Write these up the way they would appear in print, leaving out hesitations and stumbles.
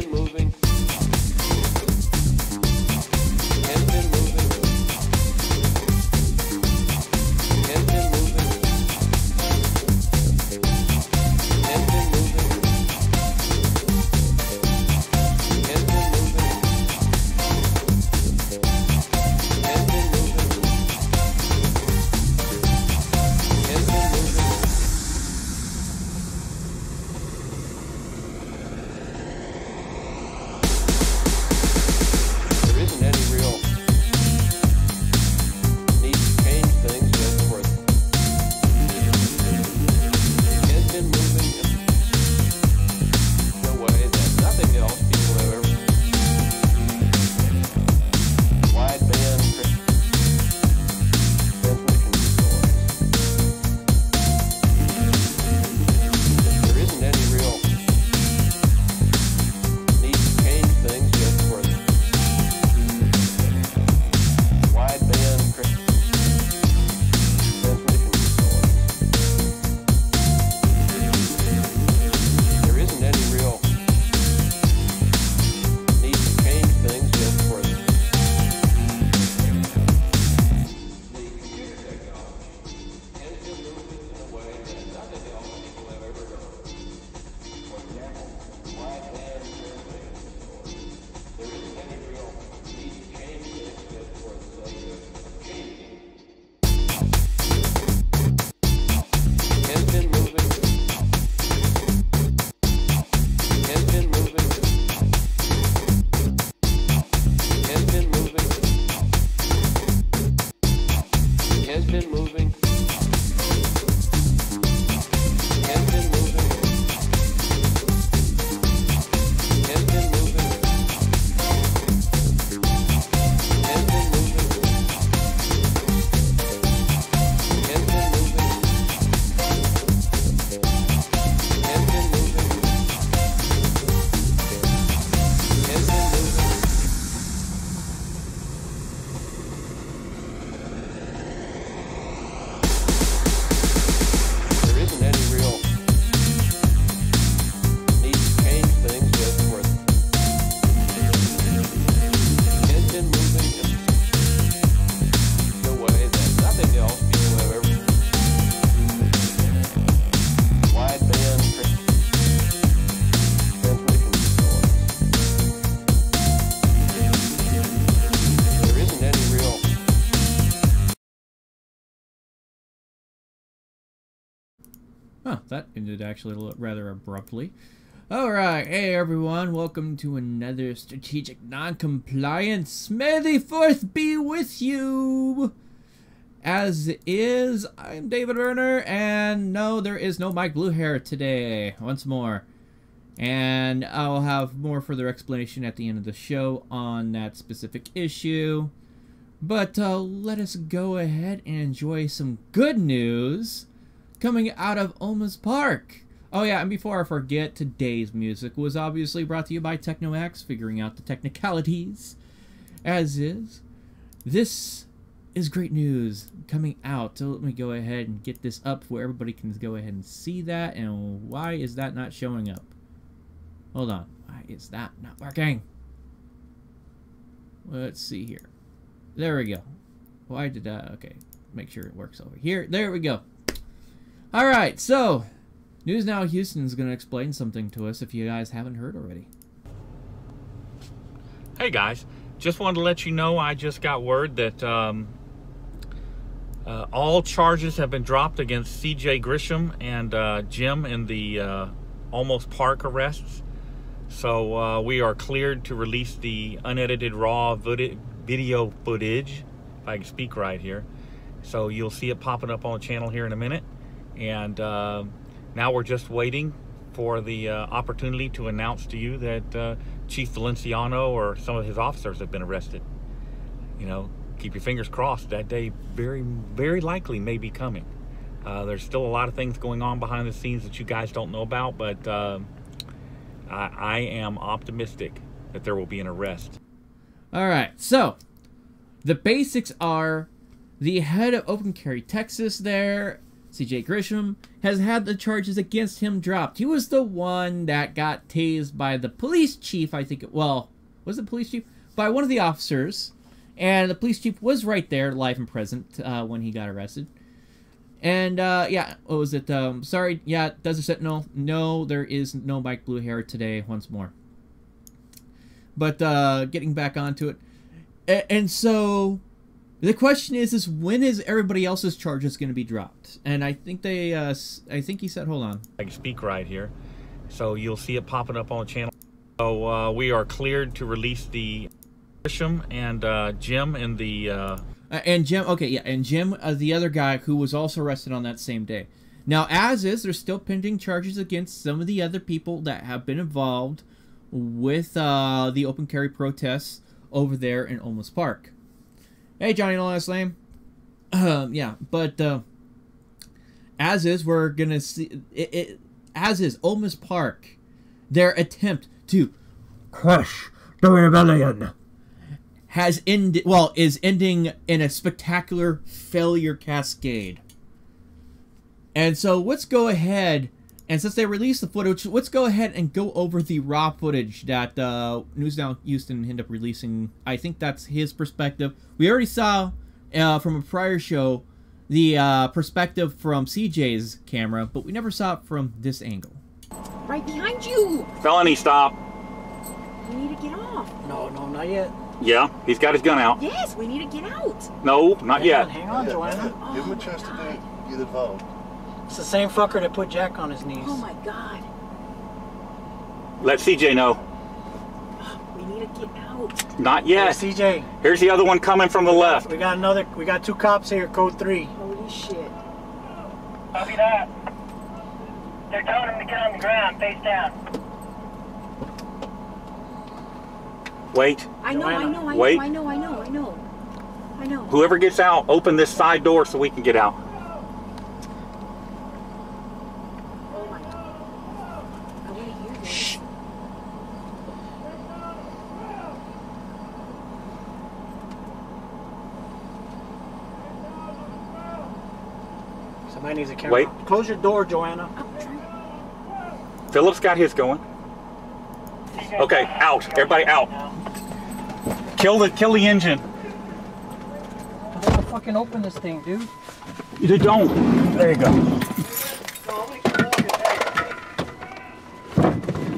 been moving. Has been moving. Has been moving. Has been moving. Has been moving. Has been moving. Has been moving. There isn't any real need to change things just for it. Has been moving in a way that nothing else people have ever. Wideband transmission controllers. There isn't any real need to change things just for it. Wideband transmission controllers. There isn't any real need to change things just for it. The computer technology has been moving in a way that nothing else people have ever done. For example, wideband transmission controllers. There isn't any real need to change things just for the sake of changing. Has been moving. Has been moving. Has been moving. Has been moving. Has been moving. Has been moving. Has been moving. Has been moving. Has been moving. Has been moving. There isn't any real need to change things just for it. Has been moving in a way that nothing else people have ever. Wideband transmission controllers. There isn't any real. Oh, that ended actually rather abruptly. Alright, hey everyone, welcome to another strategic non-compliance. May the 4th be with you! As is, I'm David Werner, and no, there is no Mike Bluehair today, once more. And I'll have more further explanation at the end of the show on that specific issue. But let us go ahead and enjoy some good news coming out of Olma's Park. Oh yeah, and before I forget, today's music was obviously brought to you by TechnoX, figuring out the technicalities. As is, this is great news coming out. So let me go ahead and get this up where everybody can go ahead and see that. And why is that not showing up? Hold on. Why is that not working? Let's see here. There we go. Why did that? Okay. Make sure it works over here. There we go. Alright, so News Now Houston is going to explain something to us if you guys haven't heard already. Hey guys, just wanted to let you know I just got word that all charges have been dropped against CJ Grisham and Jim in the Almost Park arrests. So we are cleared to release the unedited raw video footage, if I can speak right here. So you'll see it popping up on the channel here in a minute. And now we're just waiting for the opportunity to announce to you that Chief Valenciano or some of his officers have been arrested. You know, keep your fingers crossed. That day very, very likely may be coming. There's still a lot of things going on behind the scenes that you guys don't know about, but I am optimistic that there will be an arrest. All right, so the basics are the head of Open Carry Texas there CJ Grisham has had the charges against him dropped. He was the one that got tased by the police chief, I think. Well, was it police chief? By one of the officers. And the police chief was right there, live and present, when he got arrested. And, yeah, what was it? Sorry, yeah, Desert Sentinel. No, there is no Mike Blue Hair today, once more. But, getting back onto it. And so, the question is when is everybody else's charges going to be dropped? And I think they, I think he said, hold on. I can speak right here. So you'll see it popping up on the channel. So we are cleared to release the Grisham and Jim in the... and Jim, okay, yeah, and Jim, the other guy who was also arrested on that same day. Now, as is, there's still pending charges against some of the other people that have been involved with the open carry protests over there in Olmos Park. Hey, Johnny, no last name. Yeah, but as is, we're gonna see it. As is, Olmos Park, their attempt to crush the rebellion has ended. Well, is ending in a spectacular failure cascade. And so let's go ahead, and since they released the footage, let's go ahead and go over the raw footage that News Now Houston ended up releasing. I think that's his perspective. We already saw from a prior show the perspective from CJ's camera, but we never saw it from this angle. Right behind you! Felony stop. We need to get off. No, not yet. Yeah, he's got his gun out. Yes, we need to get out. No, not yet. Hang on, Joanna. Give him a chance to get involved. It's the same fucker that put Jack on his knees. Oh my God. Let CJ know. We need to get out. Not Yeah, yet. CJ. Here's the other one coming from the left. We got two cops here, code 3. Holy shit. Copy that. They're telling him to get on the ground, face down. Wait. I know. Wait. I know. Whoever gets out, open this side door so we can get out. Oh my God. I want to hear this. Shh. Somebody needs a camera. Wait. Close your door, Joanna. Philip's got his going. Okay, out. Everybody out. Kill the engine. I gotta fucking open this thing, dude. You don't. There you go.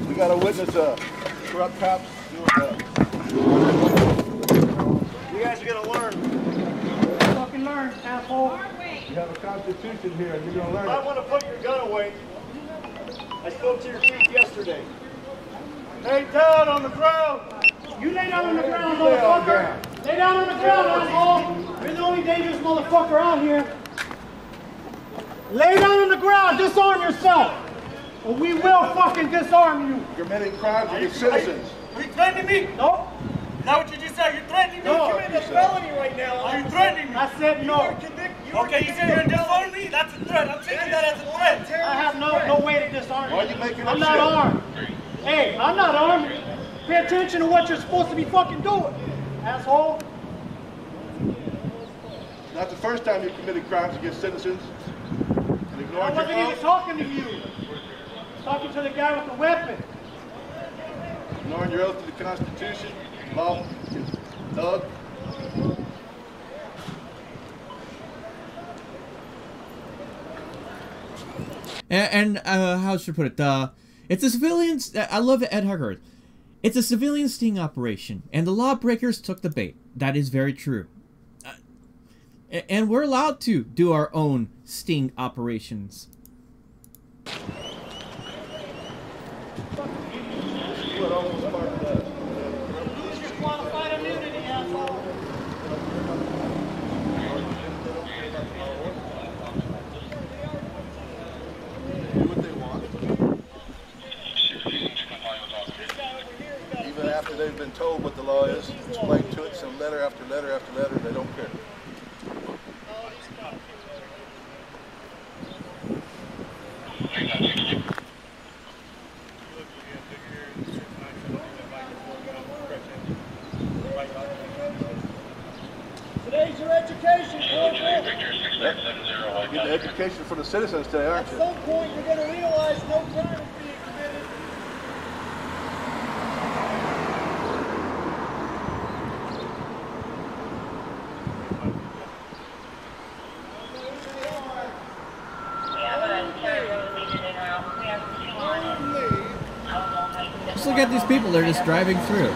We got a witness, corrupt cops doing that. You guys are gonna learn. Fucking learn, asshole. You have a constitution here and you're gonna learn. I want to put your gun away. I spoke to your chief yesterday. Lay down on the ground. You lay down on the ground, motherfucker! Lay down on the ground, asshole! You're the only dangerous motherfucker out here. Lay down on the ground, disarm yourself! Or we will fucking disarm you! You're committing crimes against citizens. Are you threatening me? No. Is that what you just said? You're threatening me? No. You're committing a felony right now. Are you threatening me? I said no. Okay, you said you're gonna disarm me? That's a threat. I'm taking that as a threat. I have no way to disarm you. Why are you making I'm up not shit? armed. Hey, I'm not armed. Pay attention to what you're supposed to be fucking doing, asshole. Not the first time you committed crimes against citizens. And I ignored wasn't your even oath. talking to you. I was talking to the guy with the weapon. Ignoring your oath to the Constitution. Law. Thug. And how should I put it? It's a civilian. I love Ed Huggard. It's a civilian sting operation, and the lawbreakers took the bait. That is very true. And we're allowed to do our own sting operations. What almost part of that. Lose your qualified immunity, asshole. Do what they want. Even after they've been told what the law is, explained to it, some letter after letter after letter, they don't care. Today's your education, corporal. Get the obligation for the citizens today, aren't you? At some point, you're going to realize no crime is being committed. Just look at these people, they're just driving through.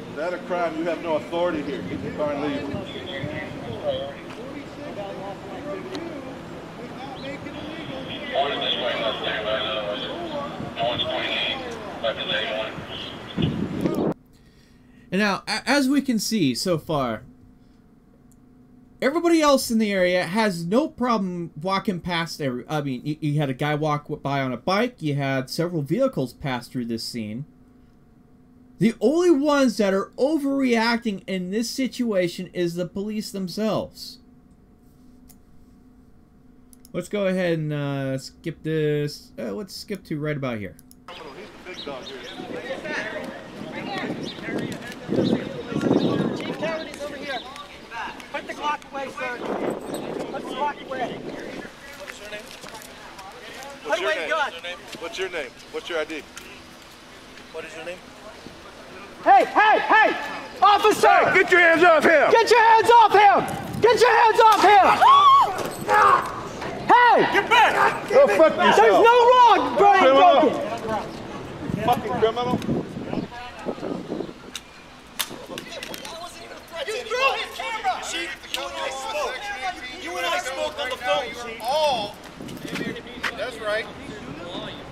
Is that a crime? You have no authority here. Get your car and leave. And now, as we can see so far, everybody else in the area has no problem walking past I mean, you had a guy walk by on a bike, you had several vehicles pass through this scene. The only ones that are overreacting in this situation is the police themselves. Let's go ahead and skip this. Let's skip to right about here. He's the big dog here. Chief Kennedy's over here. Put the clock away, sir. Put the clock away. What's your name? Put away the gun. What's your name? What's your ID? What is your name? Hey, hey, hey! Officer! Hey, get your hands off him! Get your hands off him! Get your hands off him! Hey! Get back! Go fuck yourself! There's no wrong, Brian Criminal! Fucking criminal! You threw his camera! Chief, you and I spoke. You and I spoke on the phone, Chief. Oh! That's right.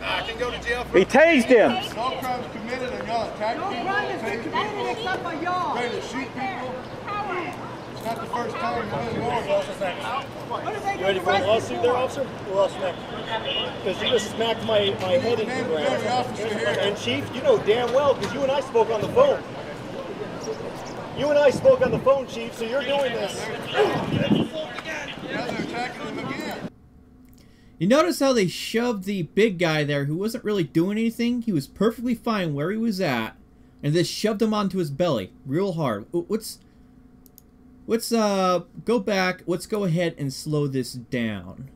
I can go to jail for... He tased him. No crimes committed and y'all attack people, take people, except for y'all. ready to shoot people. It's not the first time you've been warned. You ready for a lawsuit there, officer? Who else next? Because you just smacked my head into the ground. And Chief, you know damn well, because you and I spoke on the phone. You and I spoke on the phone, Chief, so you're doing this. Now they're attacking him again. You notice how they shoved the big guy there who wasn't really doing anything? He was perfectly fine where he was at, and just shoved him onto his belly real hard. Let's go back. Let's go ahead and slow this down.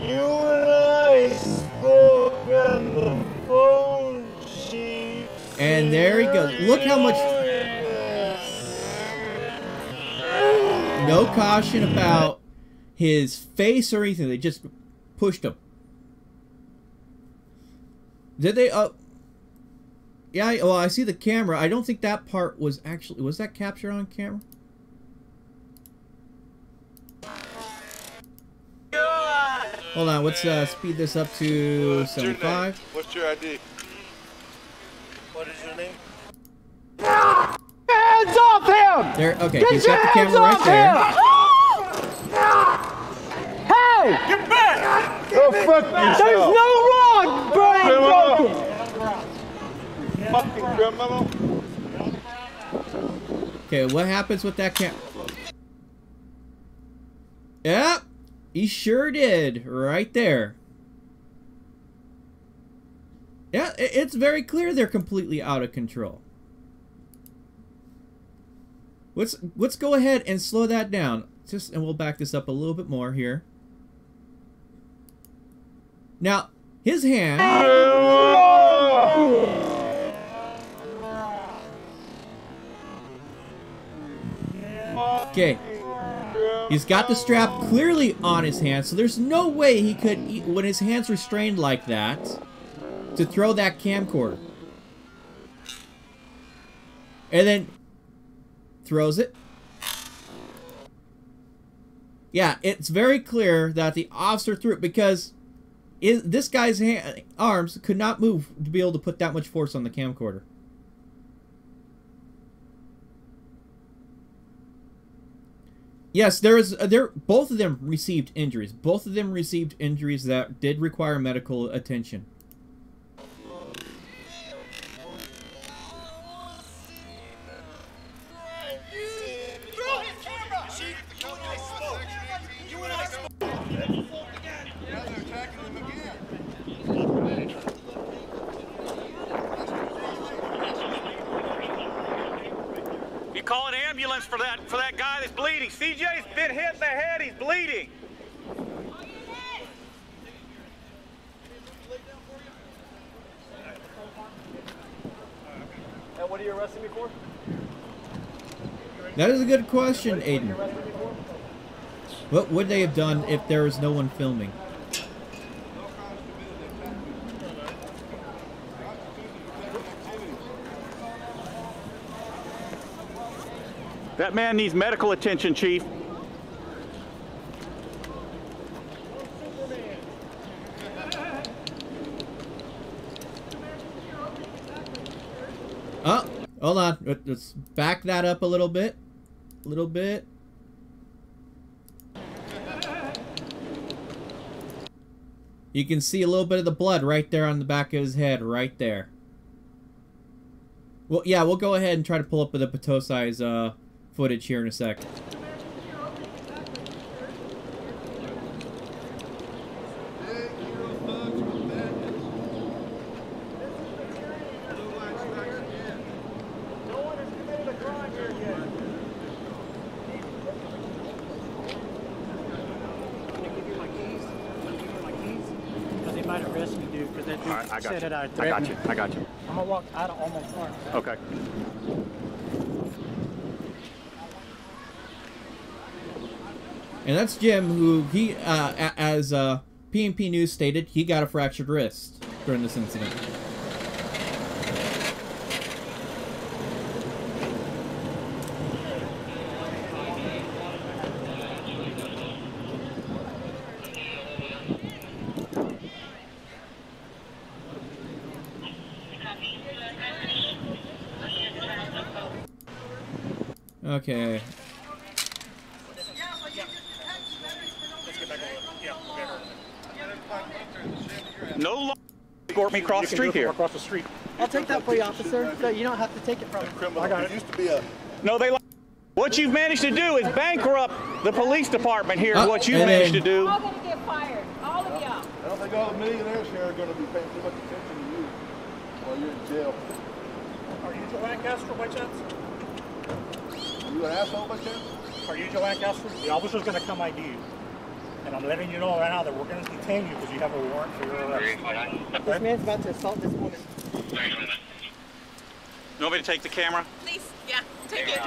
You and I spoke on the phone, Chief. And there he goes. Look how much... No caution about his face or anything. They just pushed him. Did they... yeah, well, I see the camera. I don't think that part was actually... Was that captured on camera? Hold on, let's speed this up to 75. What's your ID? What is your name? Hands off him! There, okay, Get he's your got the hands camera right off there. him! Hey! Get back! Go fuck yourself! There's no wrong, Brian Broken! Fucking criminal! Okay, what happens with that camera? Yep, he sure did, right there. Yeah, it's very clear they're completely out of control. Let's go ahead and slow that down. And we'll back this up a little bit more here. Now, his hand... Okay. He's got the strap clearly on his hand, so there's no way he could, when his hand's restrained like that, to throw that camcorder. And then throws it. Yeah, it's very clear that the officer threw it because this guy's arms could not move to be able to put that much force on the camcorder. Yes, both of them received injuries. Both of them received injuries that did require medical attention. You call an ambulance for that guy that's bleeding. CJ's been hit in the head. He's bleeding. And what are you arresting me for? That is a good question, Aiden. What would they have done if there was no one filming? That man needs medical attention, Chief. Oh, hold on. Let's back that up a little bit. A little bit. You can see a little bit of the blood right there on the back of his head, right there. Well, yeah, we'll go ahead and try to pull up the Potosi's footage here in a sec. I got you. I'm gonna walk out of almost far. Okay. And that's Jim, who he, as PNP News stated, he got a fractured wrist during this incident. Okay. No law escort me across the street here. Across the street. I'll take that for you, officer. No, you don't have to take it from me. I got it. Used to be a. No, they. What you've managed to do is bankrupt the police department here. What you and managed then- to do. All gonna get fired. All of y'all. I don't think all the millionaires here are going to be paying too much attention to you while you're in jail. Are you Joe Lancaster by chance? You an asshole by chance? Are you Joe Lancaster? The officer's going to come ID you. And I'm letting you know right now that we're going to detain you because you have a warrant for your arrest. This man's about to assault this woman. You want me to take the camera? Please, yeah, take it.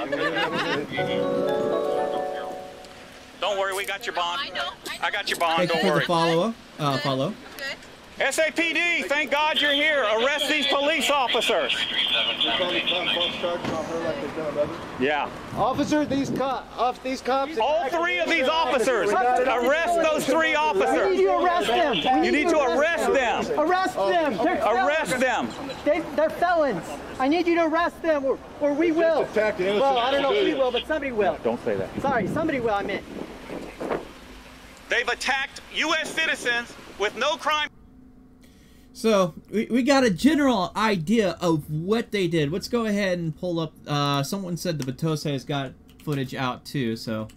Don't worry, we got your bond. I know. I got your bond. Thank you Don't for the worry. follow. Good. SAPD, thank God you're here. Arrest these police officers. You probably found false charges on her like they've done on others. Yeah. Officer, these cops. All three of these officers. Arrest those three I need officers. you to arrest them. You need to arrest them. Arrest them. They're Arrest felons. them. They're felons. I need you to arrest them, or we will. attacking innocent Well, I don't know if we civilians. will, but somebody will. Don't say that. Sorry, somebody will, I meant. They've attacked U.S. citizens with no crime. So, we got a general idea of what they did. Let's go ahead and pull up, someone said the Potosi has got footage out too, so.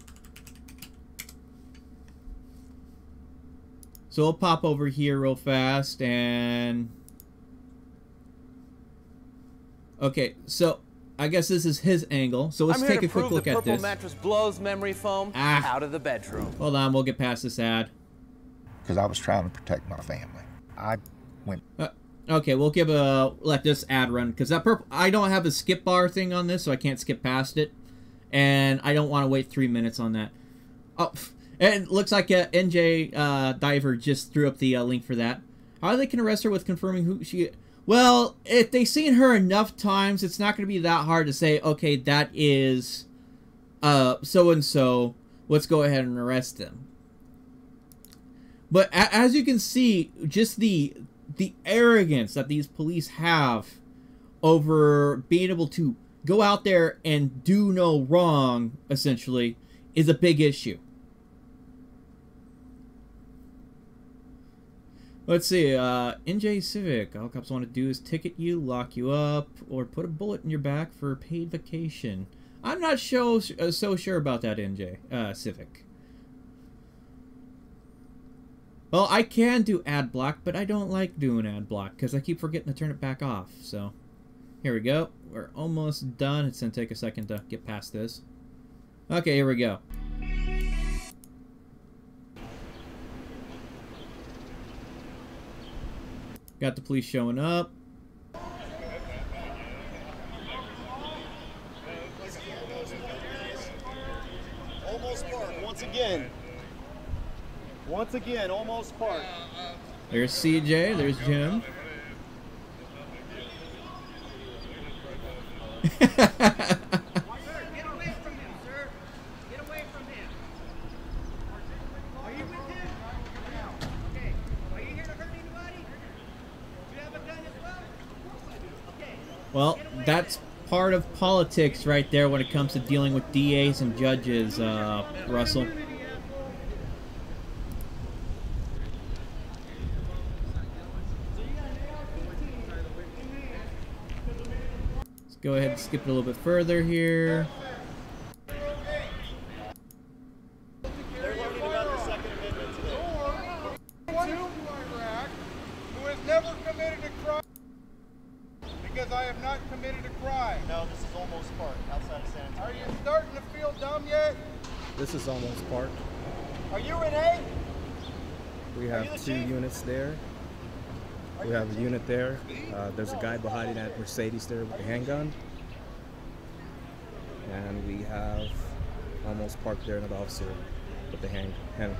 So we'll pop over here real fast and... Okay, so I guess this is his angle. So let's take a quick look at this. Purple mattress blows memory foam out of the bedroom. Hold on, we'll get past this ad. Because I was trying to protect my family. I went. Okay, we'll let this ad run because that I don't have a skip bar thing on this, so I can't skip past it, and I don't want to wait 3 minutes on that. Oh, and it looks like NJ Diver just threw up the link for that. How they can arrest her with confirming who she. Well, if they've seen her enough times, it's not going to be that hard to say, okay, that is so and so. Let's go ahead and arrest them. But as you can see, just the arrogance that these police have over being able to go out there and do no wrong, essentially, is a big issue. Let's see, NJ Civic. All cops want to do is ticket you, lock you up, or put a bullet in your back for a paid vacation. I'm not so sure about that, NJ Civic. Well, I can do ad block, but I don't like doing ad block because I keep forgetting to turn it back off. So, here we go. We're almost done. It's going to take a second to get past this. Okay, here we go. Got the police showing up. Almost parked once again. Once again, almost parked. There's CJ. There's Jim. Get away from him, sir. Get away from him. Are you with him? Okay. Are you here to hurt anybody? Do you have a gun as well? Of course I do. Okay. Well, that's part of politics right there when it comes to dealing with DAs and judges, Russell. Let's go ahead and skip it a little bit further here. They're learning about the Second Amendment today. Who has never committed a crime because I have not committed a crime. No, this is almost parked outside of San Antonio. Are you starting to feel dumb yet? This is almost parked. Are you Renee? We have two units there. We have a unit there. There's a guy behind that Mercedes there with the handgun. And we have almost parked there another officer with the handgun. Right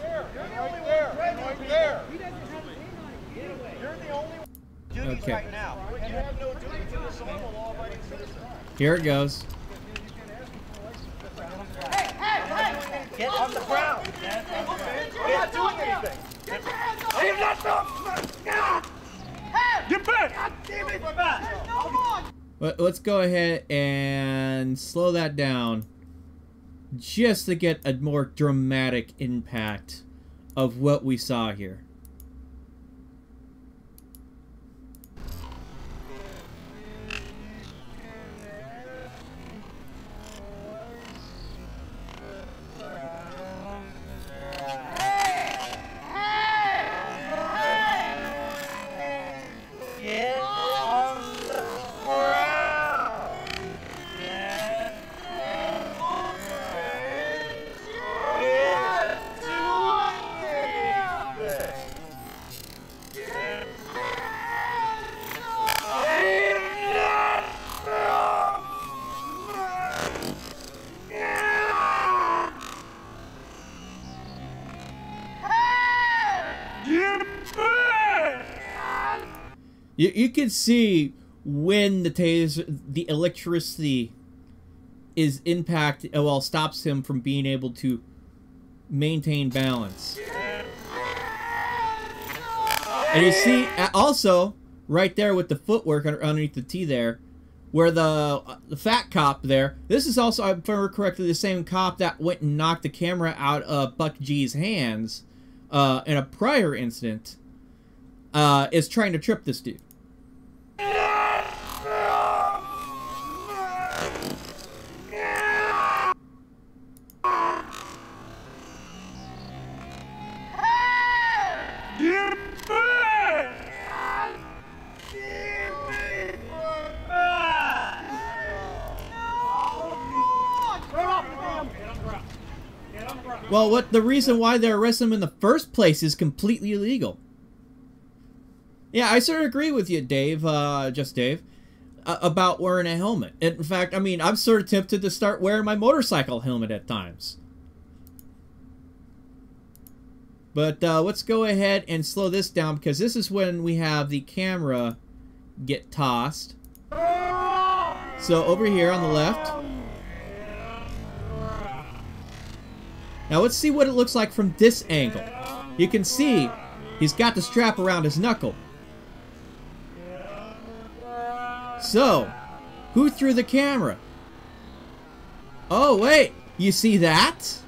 there. Right there. Right there. You're the only one duties Okay. right now. You have no duties in this law, law-abiding citizen. Here it goes. Get on the ground. We're not doing anything. Get your hands off! I am not doing. Get back! God damn it, we're back. No more! Let's go ahead and slow that down just to get a more dramatic impact of what we saw here. You can see when the taser, the electricity is impacted, well, stops him from being able to maintain balance. And you see also right there with the footwork underneath the T there, where the fat cop there, this is also, if I remember correctly, the same cop that went and knocked the camera out of Buck G's hands in a prior incident, is trying to trip this dude. Well, the reason why they're arresting him in the first place is completely illegal. Yeah, I sort of agree with you, Dave, just Dave, about wearing a helmet. In fact, I mean, I'm sort of tempted to start wearing my motorcycle helmet at times. But let's go ahead and slow this down, because this is when we have the camera get tossed. So over here on the left. Now let's see what it looks like from this angle. You can see he's got the strap around his knuckle. So, who threw the camera? Oh, wait. You see that?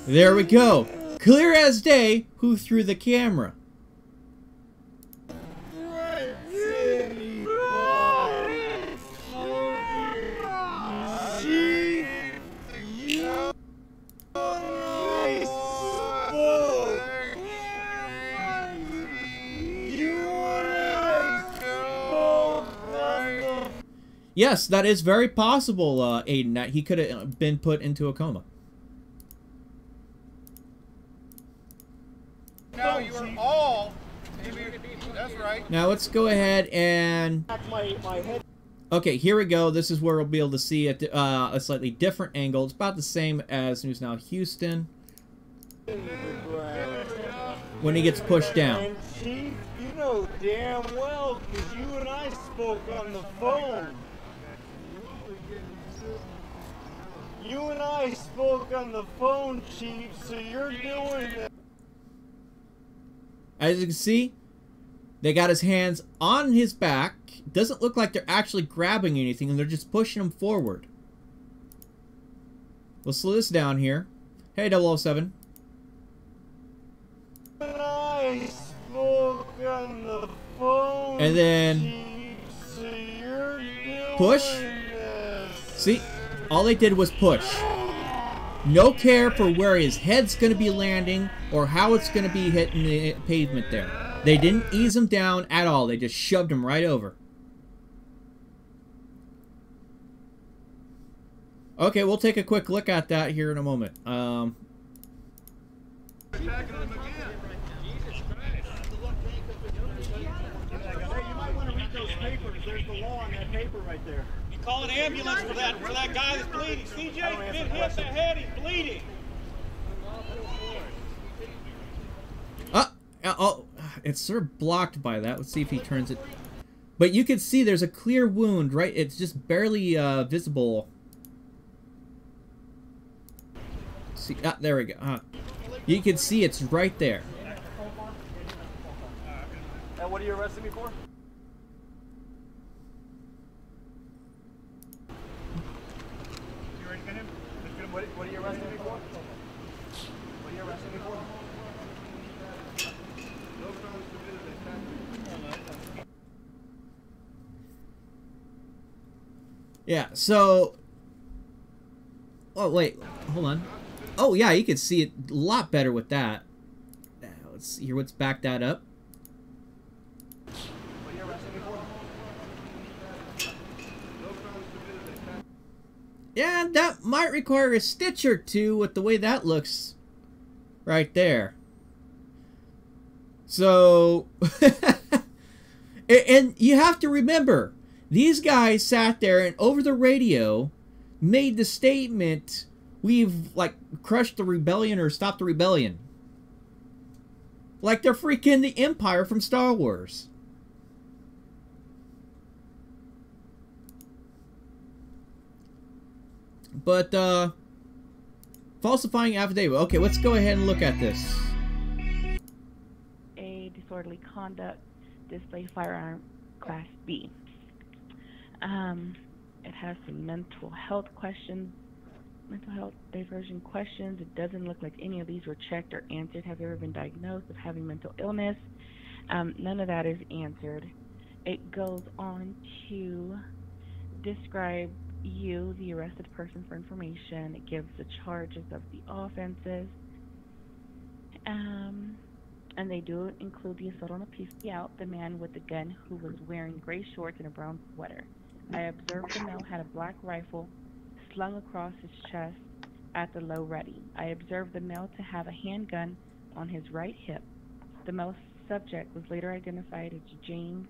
There we go. Clear as day who threw the camera. Yes, that is very possible, Aiden, that he could have been put into a coma. Now you are all. That's right. Now let's go ahead and... Okay, here we go. This is where we'll be able to see a slightly different angle. It's about the same as News Now Houston. When he gets pushed down. And Chief, you know damn well, because you and I spoke on the phone. You and I spoke on the phone, Chief, so you're doing that. As you can see, they got his hands on his back. Doesn't look like they're actually grabbing anything, and they're just pushing him forward. We'll slow this down here. Hey, 007. And I spoke on the phone, And then Chief, so you're doing push. this. See, all they did was push. No care for where his head's going to be landing or how it's going to be hitting the pavement there. They didn't ease him down at all. They just shoved him right over. Okay, we'll take a quick look at that here in a moment. Hey, you might want to read those papers. There's the law on that paper right there. You call an ambulance for that guy that's bleeding. CJ's been hit in the head. He's bleeding. Oh, it's sort of blocked by that. Let's see if he turns it. But you can see there's a clear wound, right? It's just barely visible. See, there we go. You can see it's right there. And what are you arresting me for? You ready to get him? What are you arresting me for? What are you arresting me for? Yeah, so... Oh, wait. Hold on. Oh, yeah, you can see it a lot better with that. Let's see here. Let's back that up. What are you arresting me for? Yeah, that might require a stitch or two with the way that looks right there. So... and you have to remember... These guys sat there and over the radio made the statement, we've, like, crushed the rebellion or stopped the rebellion. Like they're freaking the Empire from Star Wars. But, falsifying affidavit. Okay, let's go ahead and look at this. A disorderly conduct, display firearm, Class B. It has some mental health questions, mental health diversion questions. It doesn't look like any of these were checked or answered. Have you ever been diagnosed with having mental illness? None of that is answered. It goes on to describe you, the arrested person, for information. It gives the charges of the offenses. And they do include the assault on a PC out, the man with the gun who was wearing gray shorts and a brown sweater. I observed the male had a black rifle slung across his chest at the low ready. I observed the male to have a handgun on his right hip. The male subject was later identified as James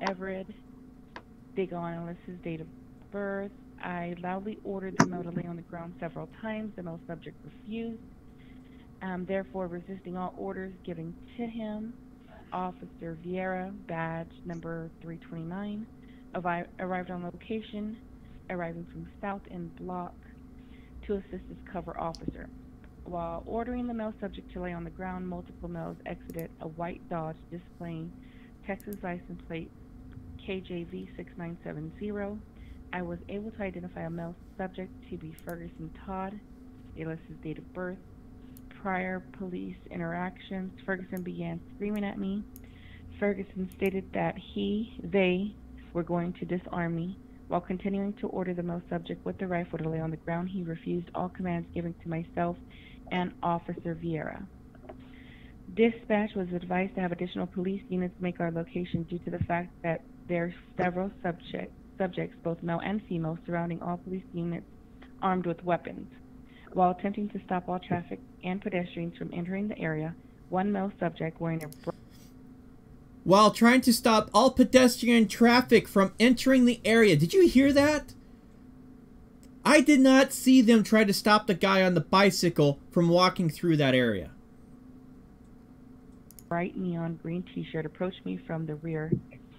Everett. They go on and list his date of birth. I loudly ordered the male to lay on the ground several times. The male subject refused. Therefore, resisting all orders given to him. Officer Vieira, badge number 329, arrived on location, arriving from South End Block to assist his cover officer. While ordering the male subject to lay on the ground, multiple males exited a white Dodge displaying Texas license plate KJV6970. I was able to identify a male subject to be Ferguson Todd. They list his date of birth. Prior police interactions, Ferguson began screaming at me. Ferguson stated that they were going to disarm me. While continuing to order the male subject with the rifle to lay on the ground, he refused all commands given to myself and Officer Vieira. Dispatch was advised to have additional police units make our location due to the fact that there are several subjects, both male and female, surrounding all police units armed with weapons. While attempting to stop all traffic and pedestrians from entering the area, one male subject wearing a... While trying to stop all pedestrian traffic from entering the area. Did you hear that? I did not see them try to stop the guy on the bicycle from walking through that area. Bright neon green t-shirt approached me from the rear,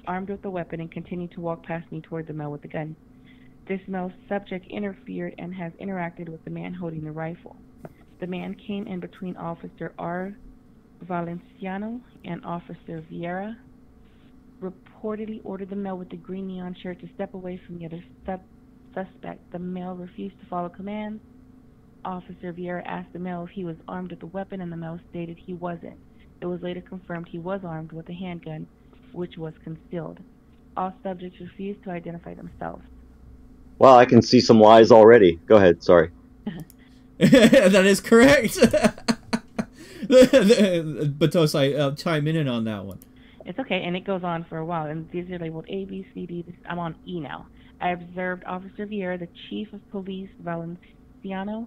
armed with a weapon, and continued to walk past me toward the male with the gun. This male subject interfered and has interacted with the man holding the rifle. The man came in between Officer R. Valenciano and Officer Vieira, reportedly ordered the male with the green neon shirt to step away from the other suspect. The male refused to follow commands. Officer Vieira asked the male if he was armed with a weapon, and the male stated he wasn't. It was later confirmed he was armed with a handgun, which was concealed. All subjects refused to identify themselves. Wow, I can see some lies already. Go ahead, sorry. That is correct. Batosai, chime in on that one. It's okay, and it goes on for a while, and these are labeled A, B, C, D. I'm on E now. I observed Officer Vieira, the Chief of Police Valenciano,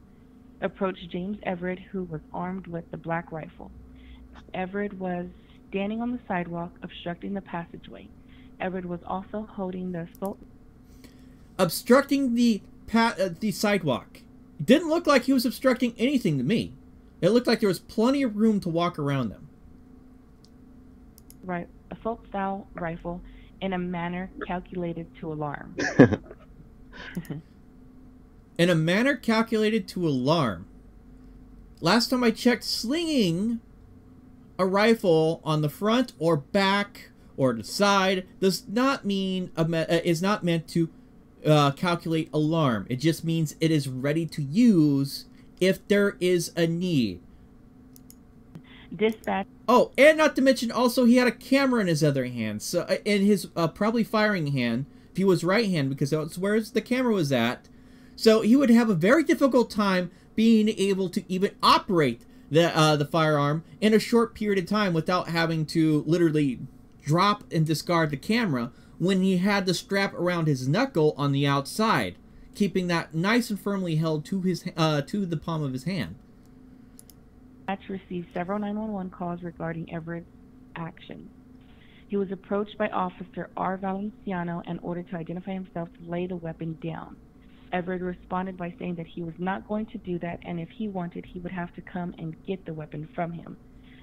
approach James Everett, who was armed with the black rifle. Everett was standing on the sidewalk, obstructing the passageway. Everett was also holding the assault... Obstructing the sidewalk. It didn't look like he was obstructing anything to me. It looked like there was plenty of room to walk around them. Right, assault-style rifle in a manner calculated to alarm. In a manner calculated to alarm. Last time I checked, slinging a rifle on the front or back or the side does not mean is not meant to calculate alarm. It just means it is ready to use if there is a need. Dispatch. Oh, and not to mention also he had a camera in his other hand, so in his probably firing hand, if he was right hand, because that's where the camera was at. So he would have a very difficult time being able to even operate the firearm in a short period of time without having to literally drop and discard the camera when he had the strap around his knuckle on the outside, keeping that nice and firmly held to his to the palm of his hand. Dispatch received several 911 calls regarding Everett's actions. He was approached by Officer R. Valenciano and ordered to identify himself to lay the weapon down. Everett responded by saying that he was not going to do that, and if he wanted, he would have to come and get the weapon from him,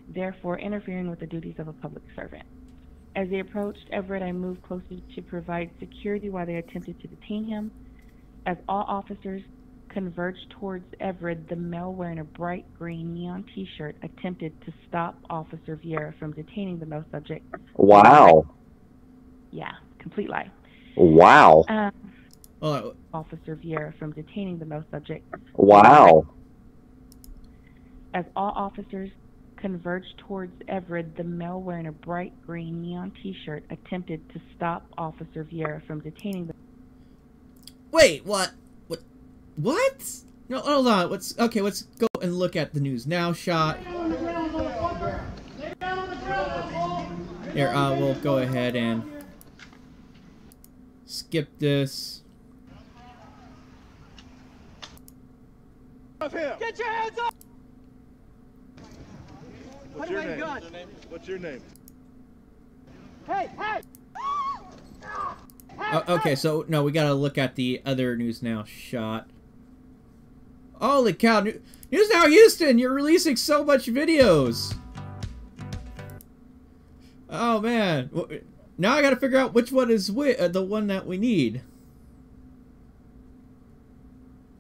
therefore interfering with the duties of a public servant. As they approached Everett, I moved closer to provide security while they attempted to detain him. As all officers converged towards Everett, the male wearing a bright green neon t-shirt attempted to stop Officer Vieira from detaining the male subject. Wow. Yeah, complete lie. Wow. Officer Vieira from detaining the male subject. Wow. As all officers converged towards Everett, the male wearing a bright green neon t-shirt attempted to stop Officer Vieira from detaining the... Wait, what? What? No, hold on. Let's go and look at the news now shot. Here, we'll go ahead and skip this. Get your hands up! What's your name? What's your name? Hey, hey! Okay, so no, we gotta look at the other news now shot. Holy cow! News Now Houston, you're releasing so much videos. Oh man, now I gotta figure out which one is the one that we need.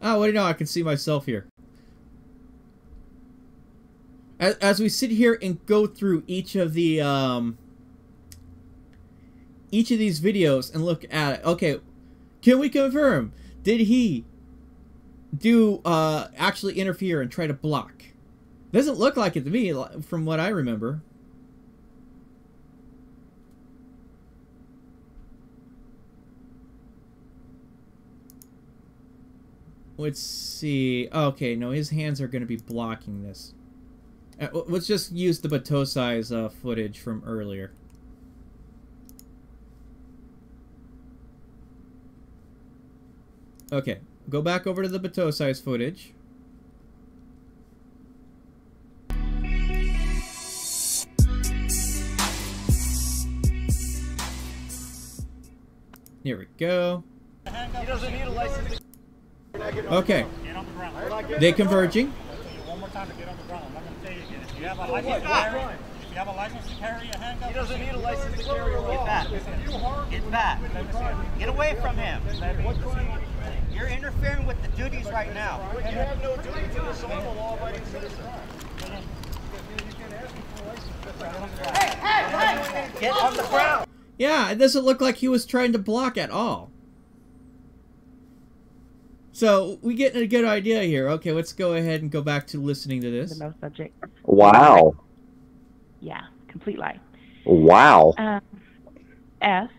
Oh, what do you know? I can see myself here. As we sit here and go through each of the each of these videos and look at it. Okay, can we confirm? Did he do actually interfere and try to block? Doesn't look like it to me from what I remember. Let's see. Okay, no, his hands are going to be blocking this. Let's just use the Batosai's footage from earlier. Okay, go back over to the Batosai's footage. Here we go. He doesn't need a license. Okay. They converging. One more time to get on the ground. I'm not going to tell you again. If you have a license to carry, if you have a license to carry a handgun, He doesn't need a license to carry a Get back. Get back. Get away from him. You're interfering with the duties right now. You have no duty to this. I'm a law-abiding citizen. Hey! Get on the ground. Yeah, it doesn't look like he was trying to block at all. So, we get a good idea here. Okay, let's go ahead and go back to listening to this. The no subject. Wow. Yeah, complete lie. Wow. F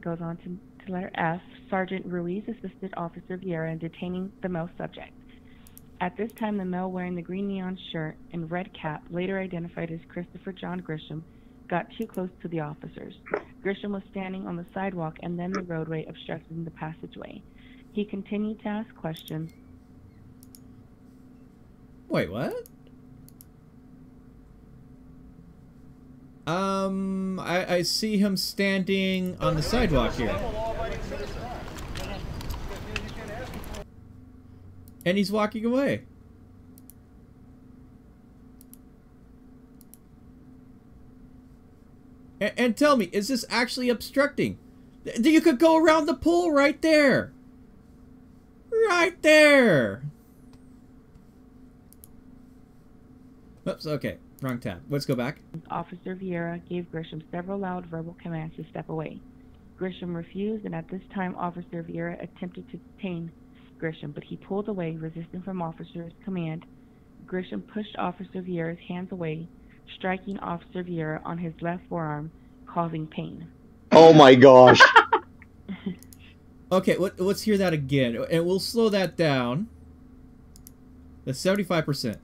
goes on to letter F. Sergeant Ruiz assisted Officer Vieira in detaining the male subject. At this time, the male wearing the green neon shirt and red cap, later identified as Christopher John Grisham, got too close to the officers. Grisham was standing on the sidewalk and then the roadway, obstructing the passageway. He continued to ask questions. Wait, what? I see him standing on the sidewalk here. And he's walking away. And tell me, is this actually obstructing? You could go around the pool right there. Right there. Oops, okay. Wrong tab. Let's go back. Officer Vieira gave Grisham several loud verbal commands to step away. Grisham refused, and at this time, Officer Vieira attempted to detain Grisham, but he pulled away, resisting from Officer's command. Grisham pushed Officer Vieira's hands away, striking Officer Vieira on his left forearm, causing pain. Oh my gosh. Okay, let's hear that again, and we'll slow that down. That's 75%.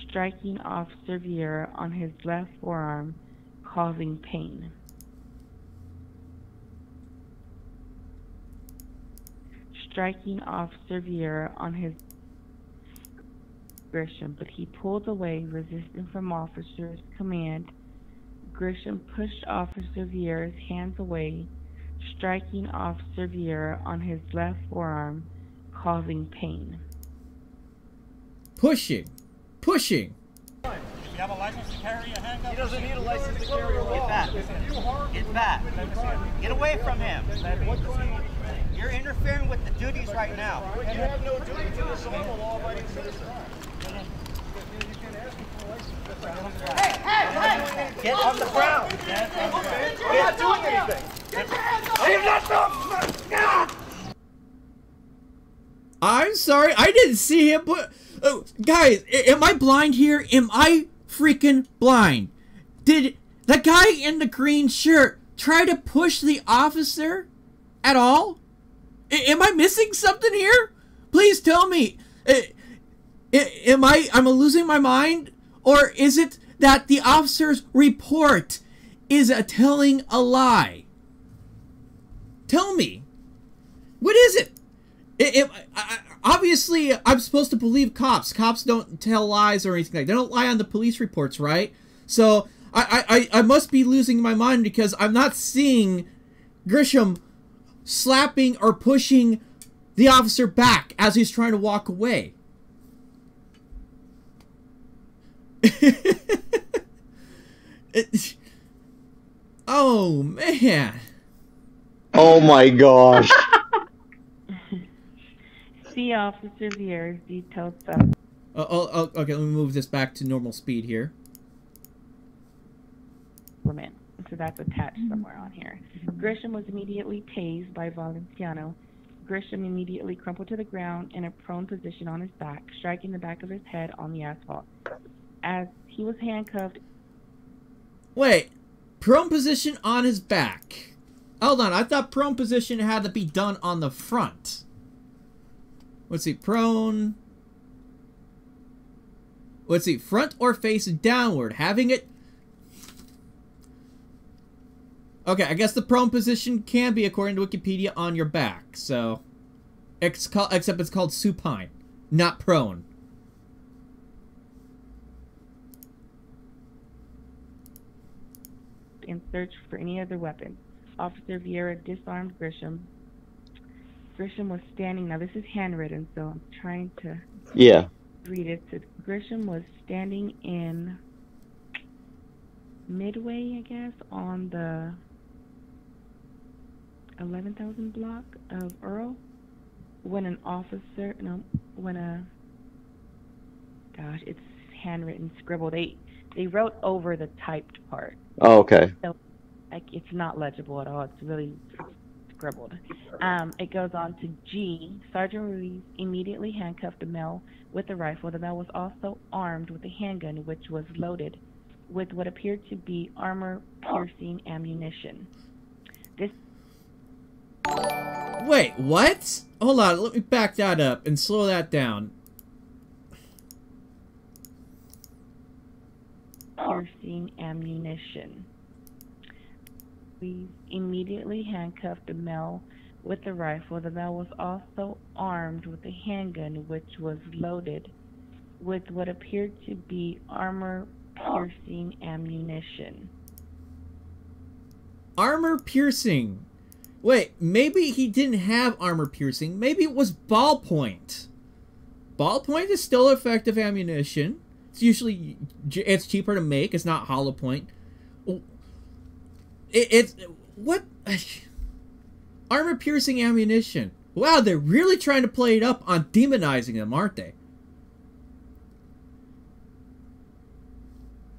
Striking Officer Vieira on his left forearm, causing pain. Striking Officer Vieira on his Grisham, but he pulled away, resisting from Officer's command. Grisham pushed Officer Vieira's hands away, striking Officer Vieira on his left forearm, causing pain. Pushing. Pushing. If you have a license to carry a handgun, He doesn't need a license to carry a Get back. Get back. Get away from him. You're interfering with the duties right now. You have no duty to this. I'm a law-abiding citizen. Hey! Get on the ground. I'm not doing anything. I'm sorry, I didn't see him, but... guys, am I blind here? Am I freaking blind? Did the guy in the green shirt try to push the officer at all? Am I missing something here? Please tell me. Am I losing my mind? Or is it that the officer's report is telling a lie? Tell me. What is it? Obviously, I'm supposed to believe cops. Cops don't tell lies or anything like that. They don't lie on the police reports, right? So, I must be losing my mind because I'm not seeing Grisham slapping or pushing the officer back as he's trying to walk away. Oh, man. Oh, my gosh. See Officer Vieira's detailed stuff. Okay, let me move this back to normal speed here. Woman. so that's attached somewhere on here. Grisham was immediately tased by Valenciano. Grisham immediately crumpled to the ground in a prone position on his back, striking the back of his head on the asphalt. As he was handcuffed... Wait, prone position on his back. Hold on, I thought prone position had to be done on the front. Let's see, prone... Let's see, front or face downward. Having it... Okay, I guess the prone position can be, according to Wikipedia, on your back. So, except it's called supine, not prone. In search for any other weapon. Officer Vieira disarmed Grisham. Grisham was standing... Now, this is handwritten, so I'm trying to... Yeah. Read it. So Grisham was standing in Midway, I guess, on the 11,000 block of Earl, when an officer, gosh, it's handwritten, scribbled. They wrote over the typed part. Oh, okay. So, like, it's not legible at all. It's really scribbled. It goes on to G. Sergeant Ruiz immediately handcuffed the male with a rifle. The male was also armed with a handgun, which was loaded with what appeared to be armor-piercing ammunition. This... Wait, what? Hold on, let me back that up and slow that down. Piercing ammunition. We immediately handcuffed the male with the rifle. The male was also armed with a handgun, which was loaded with what appeared to be armor-piercing ammunition. Armor-piercing. Wait, maybe he didn't have armor-piercing. Maybe it was ballpoint. Ballpoint is still effective ammunition. It's usually... It's cheaper to make. It's not hollow point. It's... What... Armor-piercing ammunition. Wow, they're really trying to play it up on demonizing them, aren't they?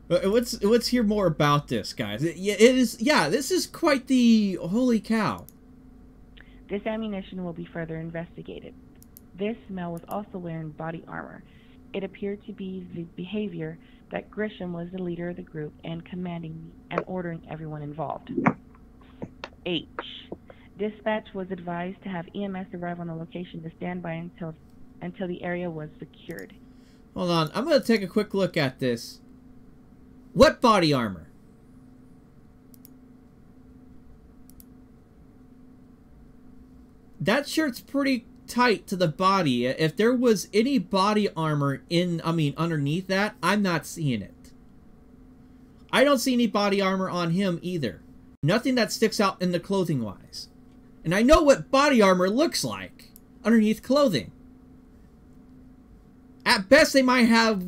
Let's hear more about this, guys. This is quite the holy cow. This ammunition will be further investigated. This male was also wearing body armor. It appeared to be the behavior that Grisham was the leader of the group and commanding and ordering everyone involved. H. Dispatch was advised to have EMS arrive on the location to stand by until the area was secured. Hold on, I'm going to take a quick look at this. What body armor? That shirt's pretty tight to the body. If there was any body armor underneath that, I'm not seeing it. I don't see any body armor on him either. Nothing that sticks out in the clothing wise. And I know what body armor looks like underneath clothing. At best, they might have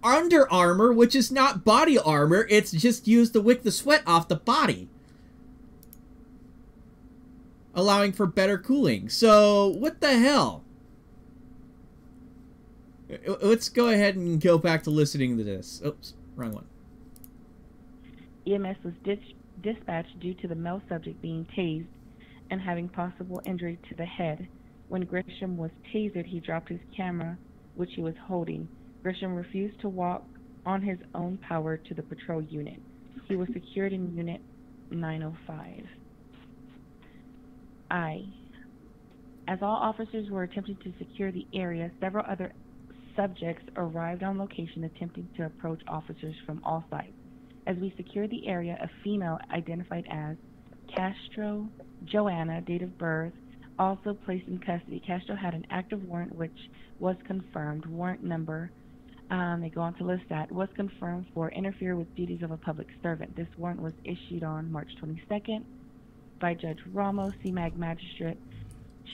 under armor, which is not body armor. It's just used to wick the sweat off the body, allowing for better cooling. So, what the hell? Let's go ahead and go back to listening to this. Oops, wrong one. EMS was dispatched due to the male subject being tased and having possible injury to the head. When Grisham was tasered, he dropped his camera, which he was holding. Grisham refused to walk on his own power to the patrol unit. He was secured in Unit 905. As all officers were attempting to secure the area, several other subjects arrived on location attempting to approach officers from all sides. As we secured the area, a female identified as Castro Joanna, date of birth, also placed in custody. Castro had an active warrant which was confirmed. Warrant number, they go on to list that, was confirmed for interfere with duties of a public servant. This warrant was issued on March 22nd by Judge Ramos, CMAG magistrate.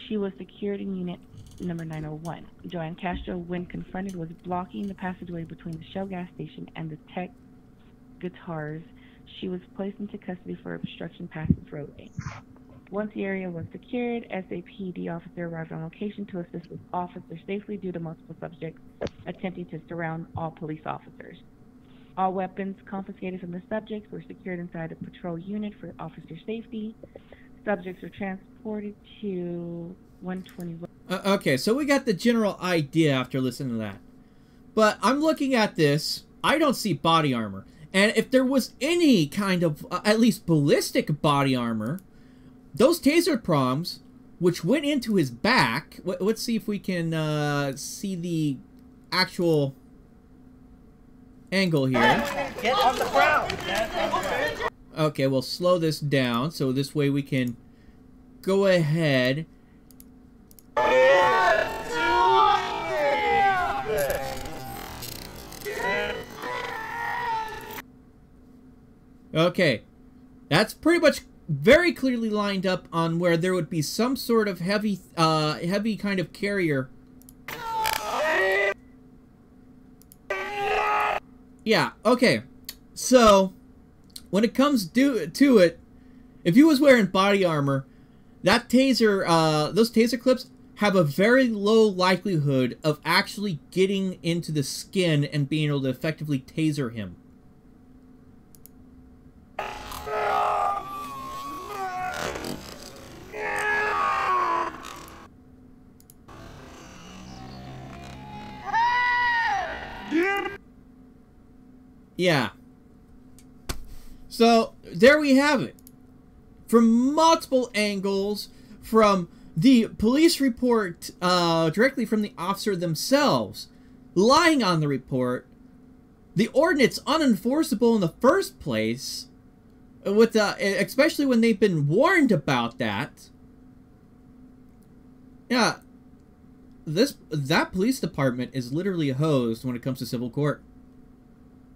She was secured in unit number 901. Joanne Castro, when confronted, was blocking the passageway between the Shell gas station and the Tech Guitars. She was placed into custody for obstruction past this roadway. Once the area was secured, SAPD officer arrived on location to assist with officers safely due to multiple subjects attempting to surround all police officers. All weapons confiscated from the subjects were secured inside a patrol unit for officer safety. Subjects were transported to 121. Okay, so we got the general idea after listening to that. But I'm looking at this. I don't see body armor. And if there was any kind of, at least ballistic body armor, those taser prongs, which went into his back... Let's see if we can see the actual angle here. Get on the ground. Okay, we'll slow this down, so this way we can go ahead. Okay, that's pretty much very clearly lined up on where there would be some sort of heavy kind of carrier. Yeah, okay. So, when it comes to it, if he was wearing body armor, that taser, those taser clips have a very low likelihood of actually getting into the skin and being able to effectively taser him. Yeah. So, there we have it. From multiple angles, from the police report directly from the officer themselves, lying on the report, the ordinance unenforceable in the first place, with especially when they've been warned about that. Yeah, that police department is literally hosed when it comes to civil court.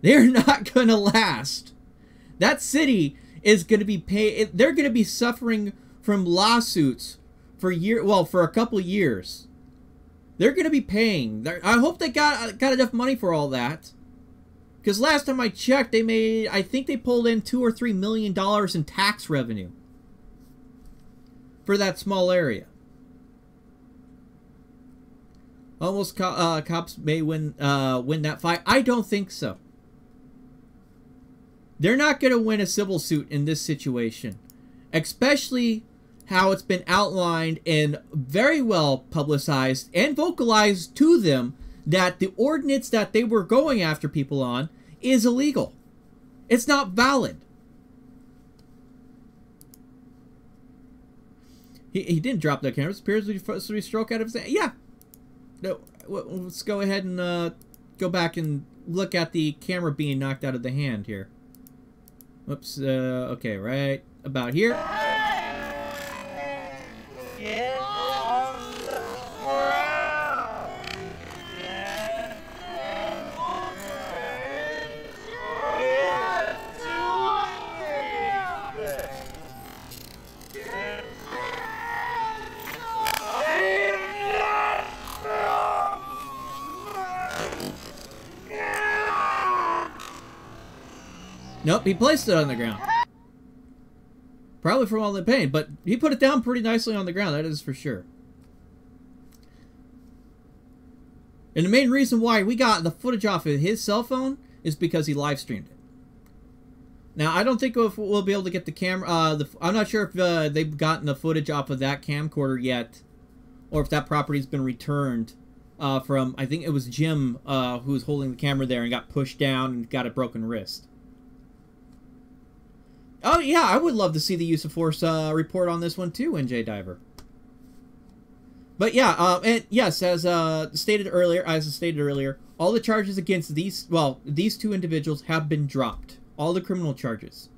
They're not gonna last. That city is gonna be they're gonna be suffering from lawsuits for for a couple years. They're gonna be paying. I hope they got enough money for all that. Because last time I checked, they made, I think they pulled in $2 or $3 million in tax revenue for that small area. Almost cops may win that fight. I don't think so. They're not going to win a civil suit in this situation, especially how it's been outlined and very well publicized and vocalized to them that the ordinance that they were going after people on is illegal. It's not valid. He didn't drop the camera. It appears to be stroke out of his hand. Yeah. No, let's go ahead and go back and look at the camera being knocked out of the hand here. Whoops. Okay, right about here. Get on the ground. Nope, he placed it on the ground. Probably from all the pain, but he put it down pretty nicely on the ground, that is for sure. And the main reason why we got the footage off of his cell phone is because he live streamed it. Now, I don't think we'll be able to get the camera... I'm not sure if they've gotten the footage off of that camcorder yet, or if that property's been returned from... I think it was Jim who was holding the camera there and got pushed down and got a broken wrist. Oh, yeah, I would love to see the use of force report on this one too, NJ Diver. But yeah, and yes, as stated earlier, all the charges against these two individuals have been dropped. All the criminal charges.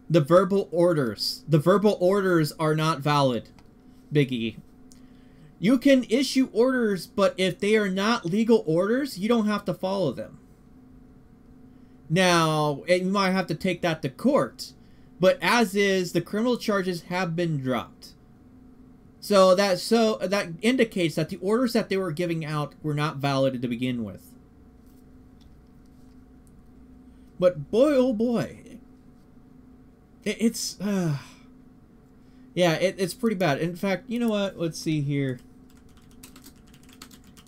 The verbal orders. The verbal orders are not valid, Biggie. You can issue orders, but if they are not legal orders, you don't have to follow them. Now, you might have to take that to court, but as is, the criminal charges have been dropped. So that indicates that the orders that they were giving out were not valid to begin with. But boy, oh boy, it's pretty bad. In fact, you know what? Let's see here.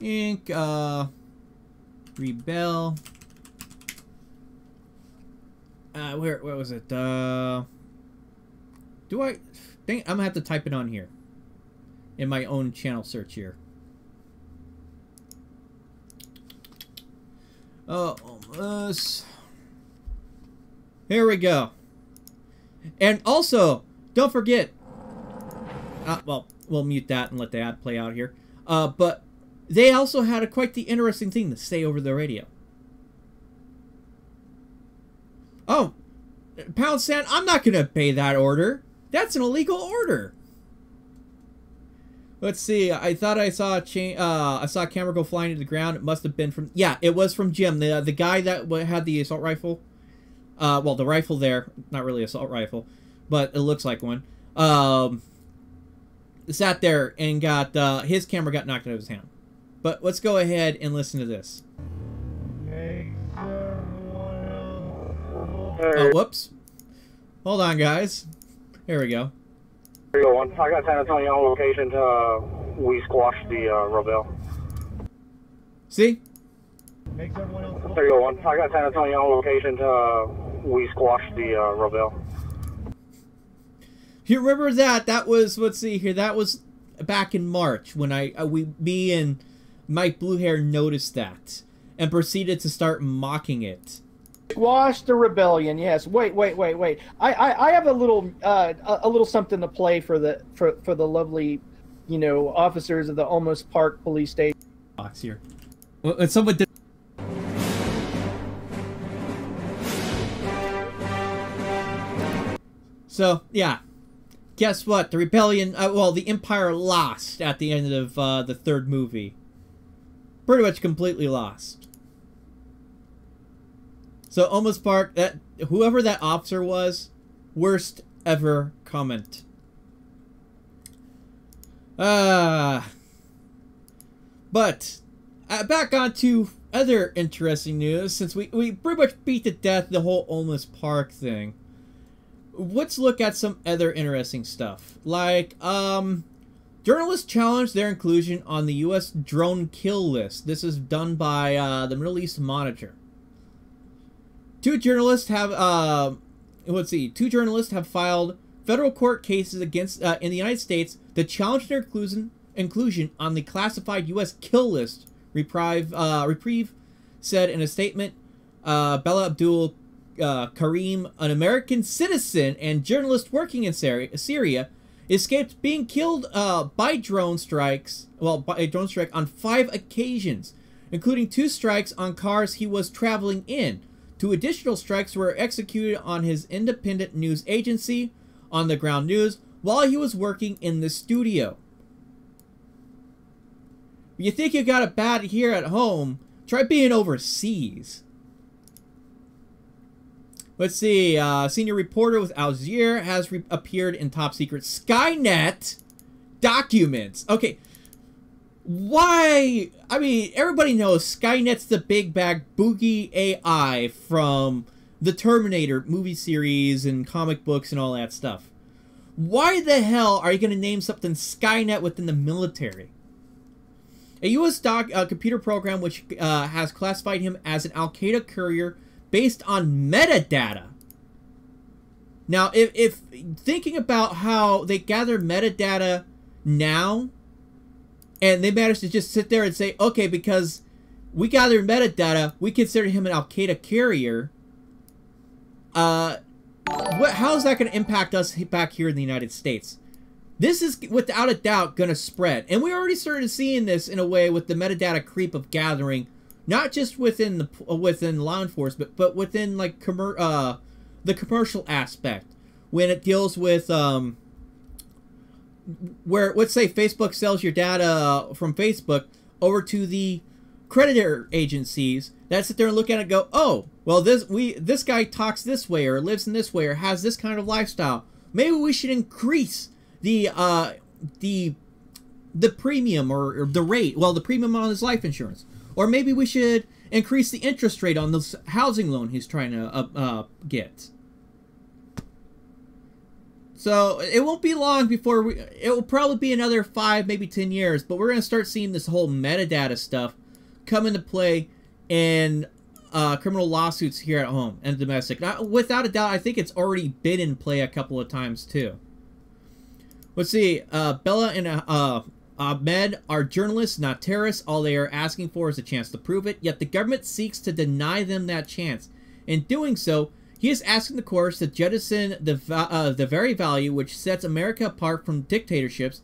Inc. Rebel. Where was it? Do I think I'm gonna have to type it on here in my own channel search here? Almost. Here we go. And also, don't forget. Well, we'll mute that and let the ad play out here. But they also had quite the interesting thing to say over the radio. Oh, Pound Sand, I'm not going to obey that order. That's an illegal order. Let's see. I thought I saw a camera go flying to the ground. It must have been from... Yeah, it was from Jim, the guy that had the assault rifle. Well, the rifle there. Not really assault rifle, but it looks like one. Sat there and got... his camera got knocked out of his hand. But let's go ahead and listen to this. Oh, whoops. Hold on, guys. Here we go. 301. I got San Antonio on location. We squashed the rebel. See? 301. I got San Antonio on location. We squashed the rebel. You remember that? That was, let's see here. That was back in March when me and Mike Bluehair noticed that and proceeded to start mocking it. Squash the rebellion. Yes. Wait. I have a little something to play for the lovely, officers of the Almost Park Police Station. Box here. Well, someone did. So yeah, guess what? The rebellion. Well, the Empire lost at the end of the third movie. Pretty much completely lost. So Almost Park, whoever that officer was, worst ever comment. But back on to other interesting news, since we pretty much beat to death the whole Almost Park thing. Let's look at some other interesting stuff. Like, journalists challenge their inclusion on the U.S. drone kill list. This is done by the Middle East Monitor. Two journalists have filed federal court cases against in the United States to challenge their inclusion on the classified U.S. kill list. Reprieve said in a statement. Bella Abdul Karim, an American citizen and journalist working in Syria, escaped being killed by drone strikes. Well, by a drone strike on 5 occasions, including 2 strikes on cars he was traveling in. 2 additional strikes were executed on his independent news agency, On the Ground News, while he was working in the studio. You think you got it bad here at home? Try being overseas. Let's see. Senior reporter with Al Jazeera has appeared in top secret Skynet documents. Okay. Why? I mean, everybody knows Skynet's the big bag boogie AI from the Terminator movie series and comic books and all that stuff. Why the hell are you going to name something Skynet within the military? A U.S. computer program which has classified him as an Al-Qaeda courier based on metadata. Now, if thinking about how they gather metadata now, and they managed to just sit there and say, okay, because we gathered metadata, we consider him an Al-Qaeda carrier. How is that going to impact us back here in the United States? This is, without a doubt, going to spread. And we already started seeing this in a way with the metadata creep of gathering, not just within law enforcement, but within like the commercial aspect. When it deals with where, let's say, Facebook sells your data from Facebook over to the creditor agencies that sit there and look at it and go, oh, well, this guy talks this way or lives in this way or has this kind of lifestyle. Maybe we should increase the premium or the rate. Well, the premium on his life insurance, or maybe we should increase the interest rate on this housing loan he's trying to get. So it won't be long before it will probably be another 5, maybe 10 years, but we're going to start seeing this whole metadata stuff come into play in criminal lawsuits here at home and domestic. Now, without a doubt, I think it's already been in play a couple of times too. Let's see. Bella and Ahmed are journalists, not terrorists. All they are asking for is a chance to prove it, yet the government seeks to deny them that chance. In doing so, he is asking the courts to jettison the very value which sets America apart from dictatorships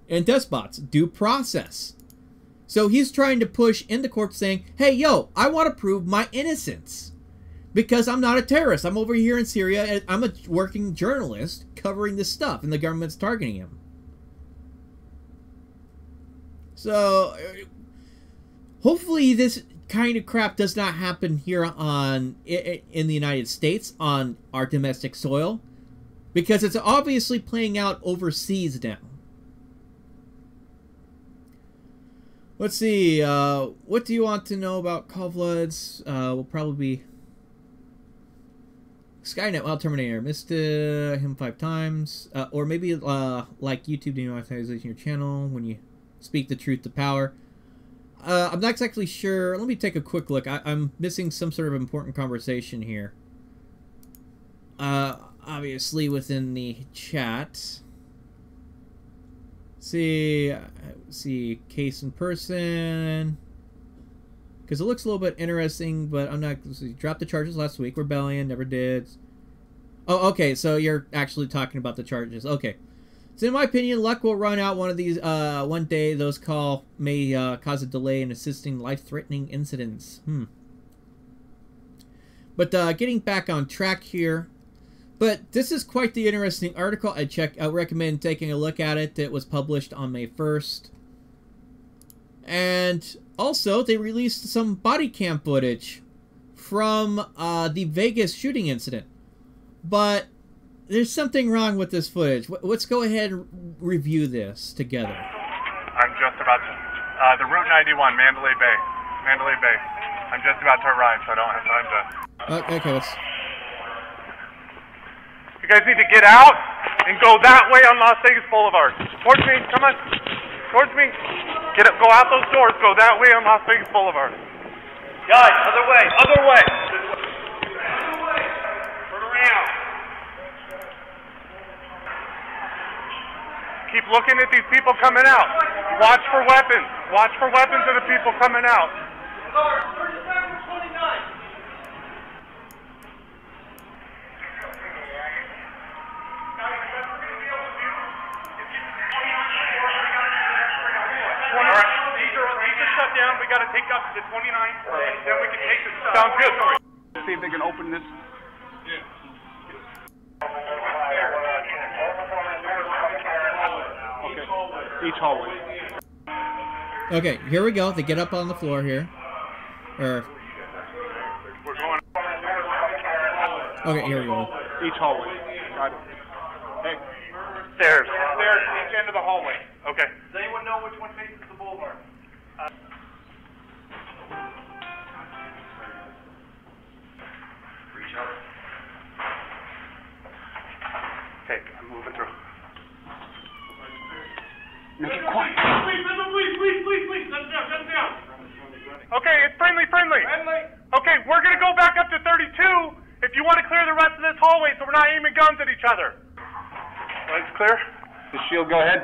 and despots, due process. So he's trying to push in the court saying, hey, yo, I want to prove my innocence because I'm not a terrorist. I'm over here in Syria and I'm a working journalist covering this stuff and the government's targeting him. So hopefully this kind of crap does not happen here in the United States on our domestic soil, because it's obviously playing out overseas now. Let's see, what do you want to know about Call of Bloods? Will probably be Skynet, Wild Terminator. Missed him 5 times. Or maybe like YouTube demonetization your channel when you speak the truth to power. I'm not exactly sure. Let me take a quick look. I'm missing some sort of important conversation here. Obviously within the chat. See case in person. Because it looks a little bit interesting, but I'm not... Dropped the charges last week. Rebellion, never did. Oh, okay, so you're actually talking about the charges. Okay. So in my opinion, luck will run out one day. Those call may cause a delay in assisting life-threatening incidents. But getting back on track here. But this is quite the interesting article. I recommend taking a look at it. It was published on May 1st. And also, they released some body cam footage from the Vegas shooting incident. But there's something wrong with this footage. Let's go ahead and review this together. I'm just about to... the Route 91, Mandalay Bay. Mandalay Bay. I'm just about to arrive, so I don't have time to... Okay, let's... You guys need to get out and go that way on Las Vegas Boulevard. Towards me, come on. Towards me. Get up, go out those doors, go that way on Las Vegas Boulevard. Guys, other way, other way. Other way. Turn around. Keep looking at these people coming out. Watch for weapons. Watch for weapons of the people coming out. 3729. Shut down. We got to take up to the 29. Then we can take the stuff. Sounds good. See if they can open this. Okay. Each hallway. Okay, here we go. They get up on the floor here. We're going. Okay, here we go. Each hallway. Got it. Hey. Stairs. Stairs. Each end of the hallway. Okay. Does anyone know which one faces the boulevard? Reach out. Okay, I'm moving through. Make it quiet. Please, shut down, shut down. Okay, it's friendly. Okay, we're gonna go back up to 32 if you want to clear the rest of this hallway so we're not aiming guns at each other. Lights clear? The shield, go ahead.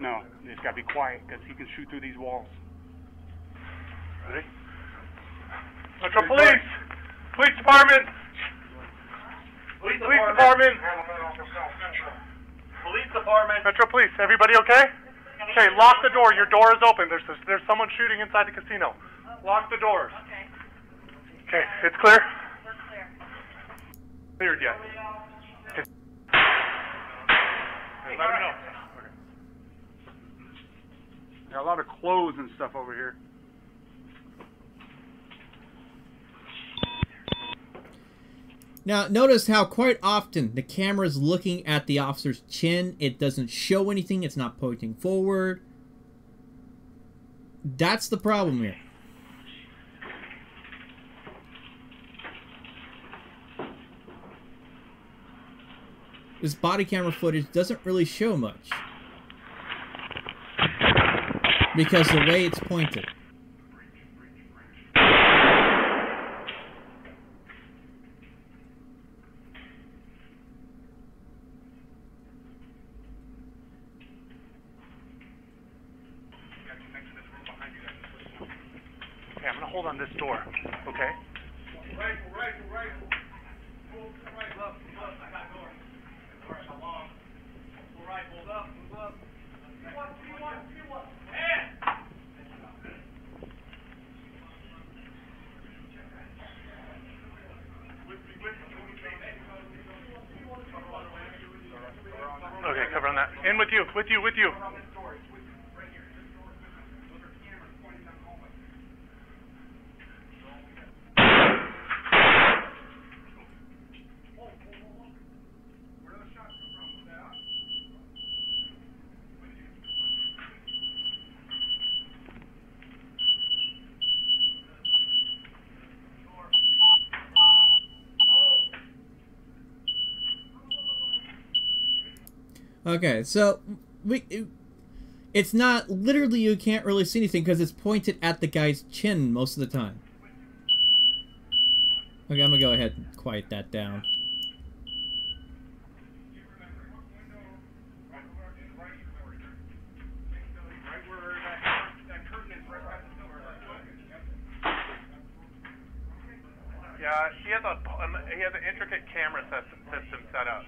No, you just gotta be quiet because he can shoot through these walls. Ready? Metro Police! Police Department! Police Department. Police Department. Metro Police, everybody okay? Okay, lock the door. Your door is open. There's someone shooting inside the casino. Lock the doors. Okay, it's clear? We're clear. Cleared yet? Okay. Let me know. Okay. Got a lot of clothes and stuff over here. Now, notice how quite often the camera is looking at the officer's chin. It doesn't show anything. It's not pointing forward. That's the problem here. this body camera footage doesn't really show much. Because the way it's pointed. Okay, I'm gonna hold on this door, okay? Right. Move right, look, I got door. All right, how long? All right, move up. See what? Hands! Okay, cover on that. In with you. Okay, so it's not literally, you can't really see anything because it's pointed at the guy's chin most of the time. Okay, I'm gonna go ahead and quiet that down. Yeah, he has an intricate camera system set up.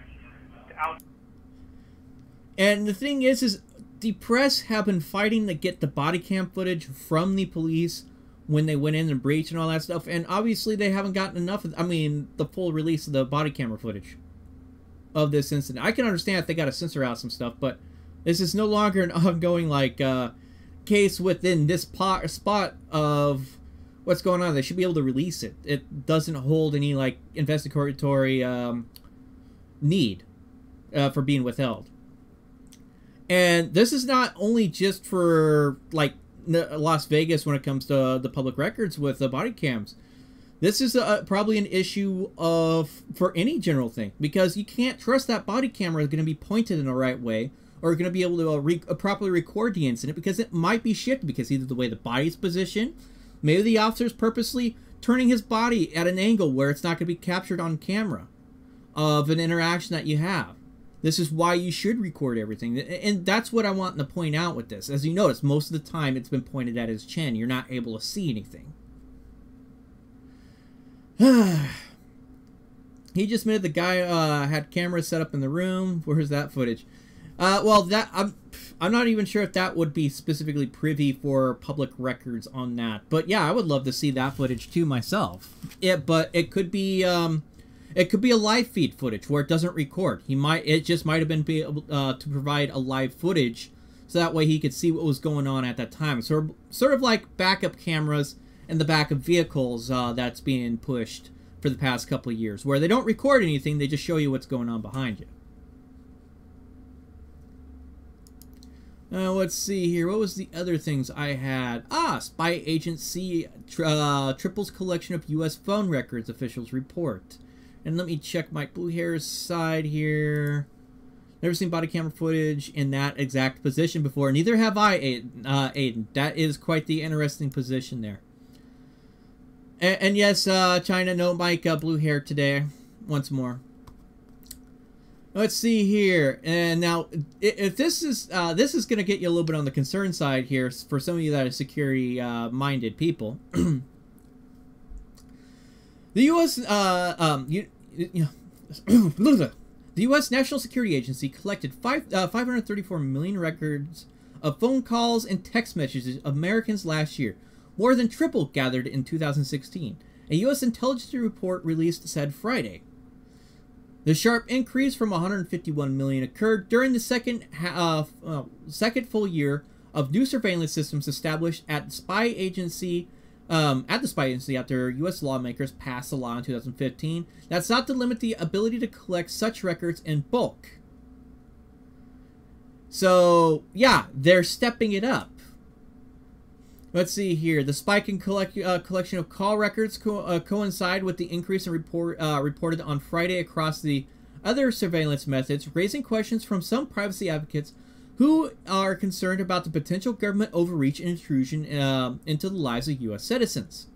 And the thing is the press have been fighting to get the body cam footage from the police when they went in and breached and all that stuff, and obviously they haven't gotten enough of, the full release of the body camera footage of this incident. I can understand if they got to censor out some stuff, but this is no longer an ongoing, case within this spot of what's going on. They should be able to release it. It doesn't hold any, investigatory need for being withheld. And this is not only just for, Las Vegas when it comes to the public records with the body cams. This is probably an issue for any general thing, because you can't trust that body camera is going to be pointed in the right way or going to be able to properly record the incident, because it might be shifted because either the way the body's positioned, maybe the officer's purposely turning his body at an angle where it's not going to be captured on camera of an interaction that you have. This is why you should record everything. And that's what I want to point out with this. As you notice, most of the time it's been pointed at his chin. You're not able to see anything. He just admitted the guy had cameras set up in the room. Where's that footage? Well, I'm not even sure if that would be specifically privy for public records on that. But yeah, I would love to see that footage too myself. But it could be... it could be a live feed footage where it doesn't record. It just might have been able to provide a live footage, so that way he could see what was going on at that time. Sort of like backup cameras in the back of vehicles that's being pushed for the past couple of years, where they don't record anything, they just show you what's going on behind you. Let's see here. What was the other things I had? Spy agency triples collection of U.S. phone records, officials report. And let me check Mike Blue Hair's side here. Never seen body camera footage in that exact position before. Neither have I, Aiden. That is quite the interesting position there. And yes, China, no Mike Blue Hair today. Once more. Let's see here. And now, if this is going to get you a little bit on the concern side here, for some of you that are security-minded people. The U.S. The U.S. National Security Agency collected 534 million records of phone calls and text messages of Americans last year, more than triple gathered in 2016. A U.S. intelligence report released said Friday. The sharp increase from 151 million occurred during the second full year of new surveillance systems established at the spy agency. After U.S. lawmakers passed a law in 2015 that sought to limit the ability to collect such records in bulk. So, yeah, they're stepping it up. Let's see here. The spike in collection of call records coincide with the increase in reported on Friday across the other surveillance methods, raising questions from some privacy advocates who are concerned about the potential government overreach and intrusion into the lives of U.S. citizens.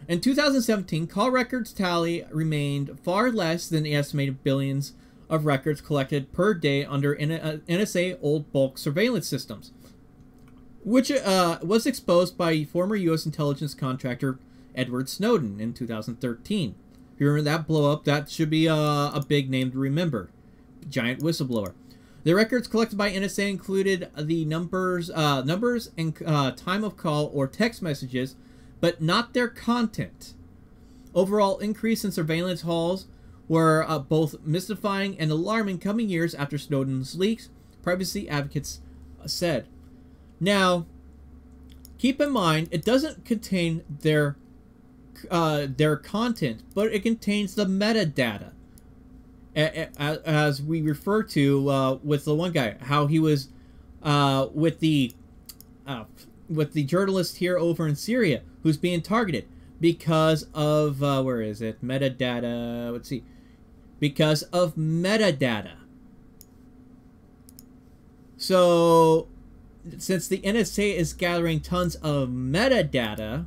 In 2017, call records tally remained far less than the estimated billions of records collected per day under NSA old bulk surveillance systems, which was exposed by former U.S. intelligence contractor Edward Snowden in 2013. If you remember that blow up, that should be a big name to remember. Giant whistleblower. The records collected by NSA included the numbers and time of call or text messages, but not their content. Overall increase in surveillance hauls were both mystifying and alarming coming years after Snowden's leaks, privacy advocates said. Now, keep in mind, it doesn't contain their content, but it contains the metadata. As we refer to with the one guy, how he was with the journalist here over in Syria who's being targeted because of where is it? Metadata. Let's see. Because of metadata. So, since the NSA is gathering tons of metadata,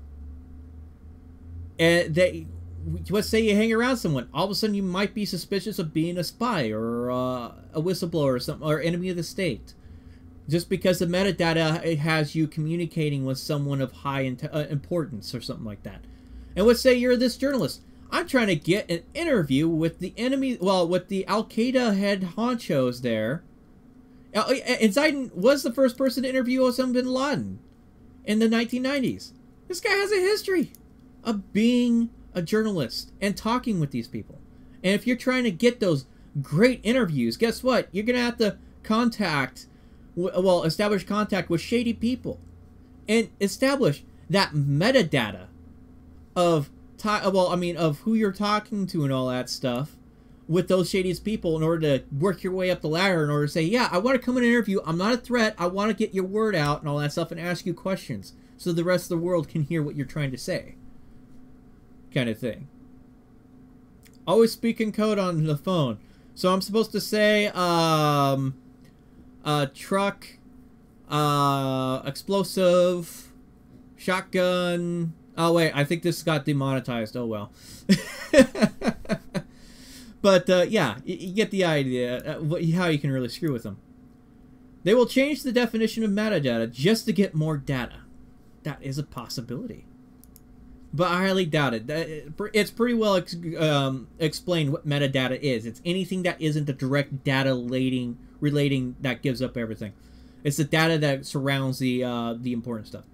let's say you hang around someone, all of a sudden you might be suspicious of being a spy or a whistleblower or something, or enemy of the state, just because the metadata it has you communicating with someone of high importance or something like that. And let's say you're this journalist. I'm trying to get an interview with the enemy, well, with the Al-Qaeda head honchos there. And Zidane was the first person to interview Osama bin Laden in the 1990s. This guy has a history of being a journalist and talking with these people. And if you're trying to get those great interviews, guess what? You're going to have to establish contact with shady people and establish that metadata of who you're talking to and all that stuff with those shadiest people in order to work your way up the ladder in order to say, yeah, I want to come in and interview. I'm not a threat. I want to get your word out and all that stuff and ask you questions so the rest of the world can hear what you're trying to say. Kind of thing. Always speak in code on the phone. So I'm supposed to say, truck, explosive, shotgun. Oh, wait, I think this got demonetized. Oh, well. But, yeah, you get the idea how you can really screw with them. They will change the definition of metadata just to get more data. That is a possibility. But I highly doubt it. It's pretty well explained what metadata is. It's anything that isn't the direct data relating that gives up everything. It's the data that surrounds the important stuff.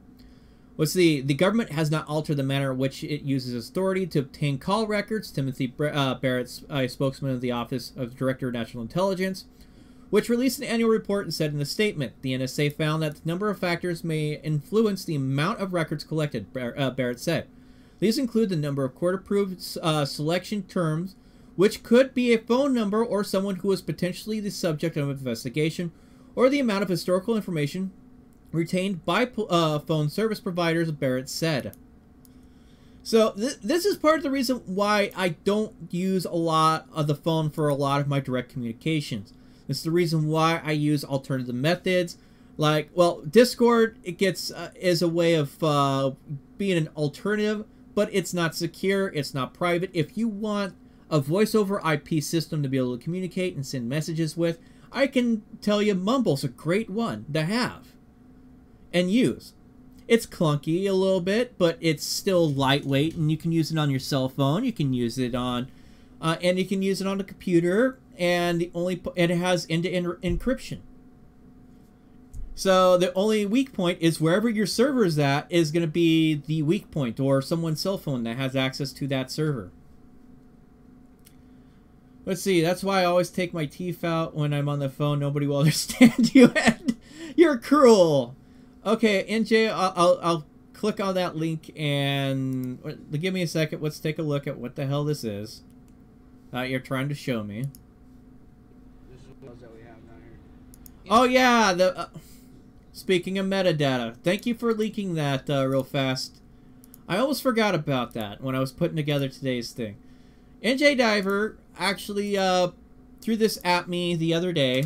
The government has not altered the manner in which it uses authority to obtain call records. Timothy Barrett, a spokesman of the Office of Director of National Intelligence, which released an annual report and said in a statement, the NSA found that the number of factors may influence the amount of records collected, Barrett said. These include the number of court-approved selection terms, which could be a phone number or someone who is potentially the subject of an investigation, or the amount of historical information retained by phone service providers, Barrett said. So this is part of the reason why I don't use a lot of the phone for a lot of my direct communications. This is the reason why I use alternative methods. Like, well, Discord, it gets is a way of being an alternative, but it's not secure, it's not private. If you want a voice over IP system to be able to communicate and send messages with, I can tell you Mumble's a great one to have and use. It's clunky a little bit, but it's still lightweight, and you can use it on your cell phone. You can use it on, and you can use it on a computer, and it has end-to-end encryption. So the only weak point is wherever your server is at is going to be the weak point, or someone's cell phone that has access to that server. Let's see. That's why I always take my teeth out when I'm on the phone. Nobody will understand you. You're cruel. Okay, NJ, I'll click on that link and give me a second. Let's take a look at what the hell this is you're trying to show me. This is what that we have down here. Oh yeah, speaking of metadata, thank you for leaking that real fast. I almost forgot about that when I was putting together today's thing. NJ Diver actually threw this at me the other day.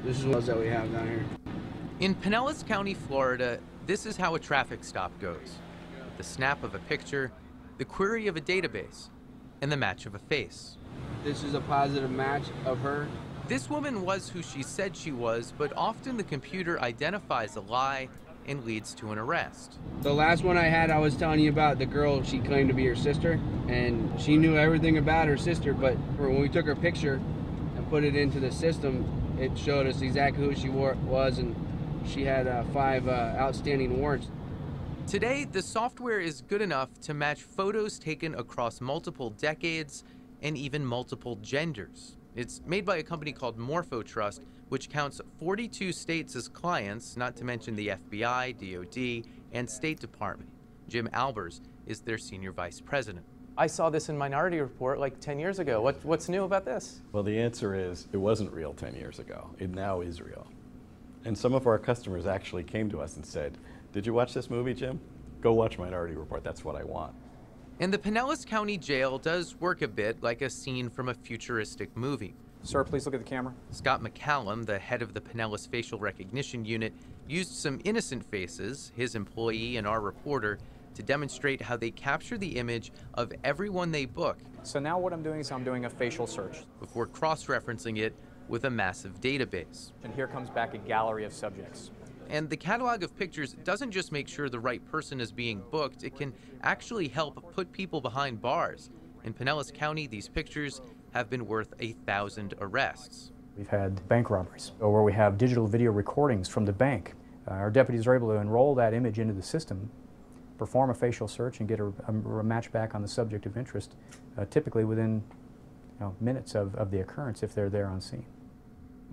This is what that we have down here. In Pinellas County, Florida, this is how a traffic stop goes. The snap of a picture, the query of a database, and the match of a face. This is a positive match of her. This woman was who she said she was, but often the computer identifies a lie and leads to an arrest. The last one I had, I was telling you about the girl, she claimed to be her sister, and she knew everything about her sister, but when we took her picture and put it into the system, it showed us exactly who she was, and she had 5 outstanding warrants. Today, the software is good enough to match photos taken across multiple decades and even multiple genders. It's made by a company called MorphoTrust, which counts 42 states as clients, not to mention the FBI, DOD, and State Department. Jim Albers is their senior vice president. I saw this in Minority Report like 10 years ago. What's new about this? Well, the answer is it wasn't real 10 years ago. It now is real. And some of our customers actually came to us and said, "Did you watch this movie, Jim? Go watch Minority Report. That's what I want." And the Pinellas County Jail does work a bit like a scene from a futuristic movie. Sir, please look at the camera. Scott McCallum, the head of the Pinellas Facial Recognition Unit, used some innocent faces, his employee and our reporter, to demonstrate how they capture the image of everyone they book. So now what I'm doing is I'm doing a facial search. Before cross-referencing it with a massive database. And here comes back a gallery of subjects. And the catalog of pictures doesn't just make sure the right person is being booked, it can actually help put people behind bars. In Pinellas County, these pictures have been worth 1,000 arrests. We've had bank robberies, or where we have digital video recordings from the bank. Our deputies are able to enroll that image into the system, perform a facial search, and get a match back on the subject of interest, typically within minutes of the occurrence if they're there on scene.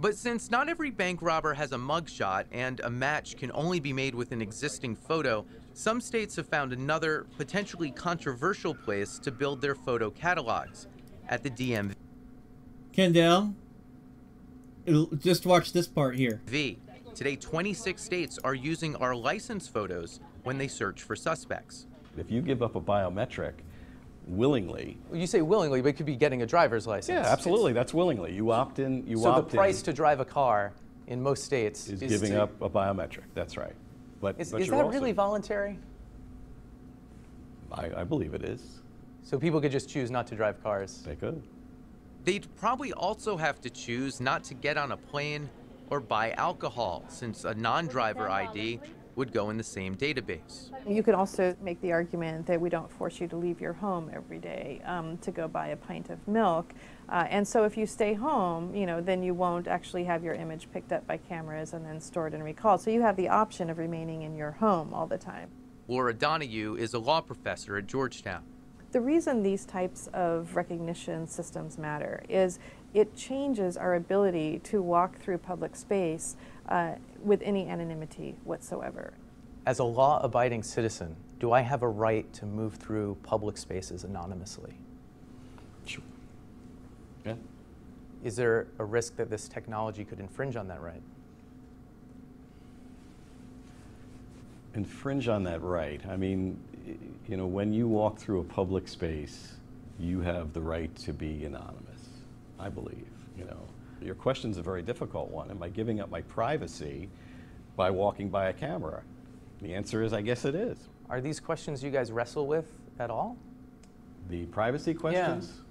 But since not every bank robber has a mugshot and a match can only be made with an existing photo, some states have found another potentially controversial place to build their photo catalogs, at the DMV. Kendall, just watch this part here. Today, 26 states are using our license photos when they search for suspects. If you give up a biometric willingly. You say willingly, but it could be getting a driver's license. Yeah, absolutely. That's willingly. You opt in. So the price to drive a car in most states is giving up a biometric. That's right. But is that really voluntary? I believe it is. So people could just choose not to drive cars? They could. They'd probably also have to choose not to get on a plane or buy alcohol, since a non-driver ID would go in the same database. You could also make the argument that we don't force you to leave your home every day to go buy a pint of milk. And so if you stay home, then you won't actually have your image picked up by cameras and then stored and recalled. So you have the option of remaining in your home all the time. Laura Donahue is a law professor at Georgetown. The reason these types of recognition systems matter is it changes our ability to walk through public space with any anonymity whatsoever. As a law-abiding citizen, do I have a right to move through public spaces anonymously? Sure. Yeah. Is there a risk that this technology could infringe on that right? Infringe on that right? I mean, when you walk through a public space, you have the right to be anonymous, I believe. Your question's a very difficult one. Am I giving up my privacy by walking by a camera? The answer is, I guess it is. Are these questions you guys wrestle with at all? The privacy questions? Yeah.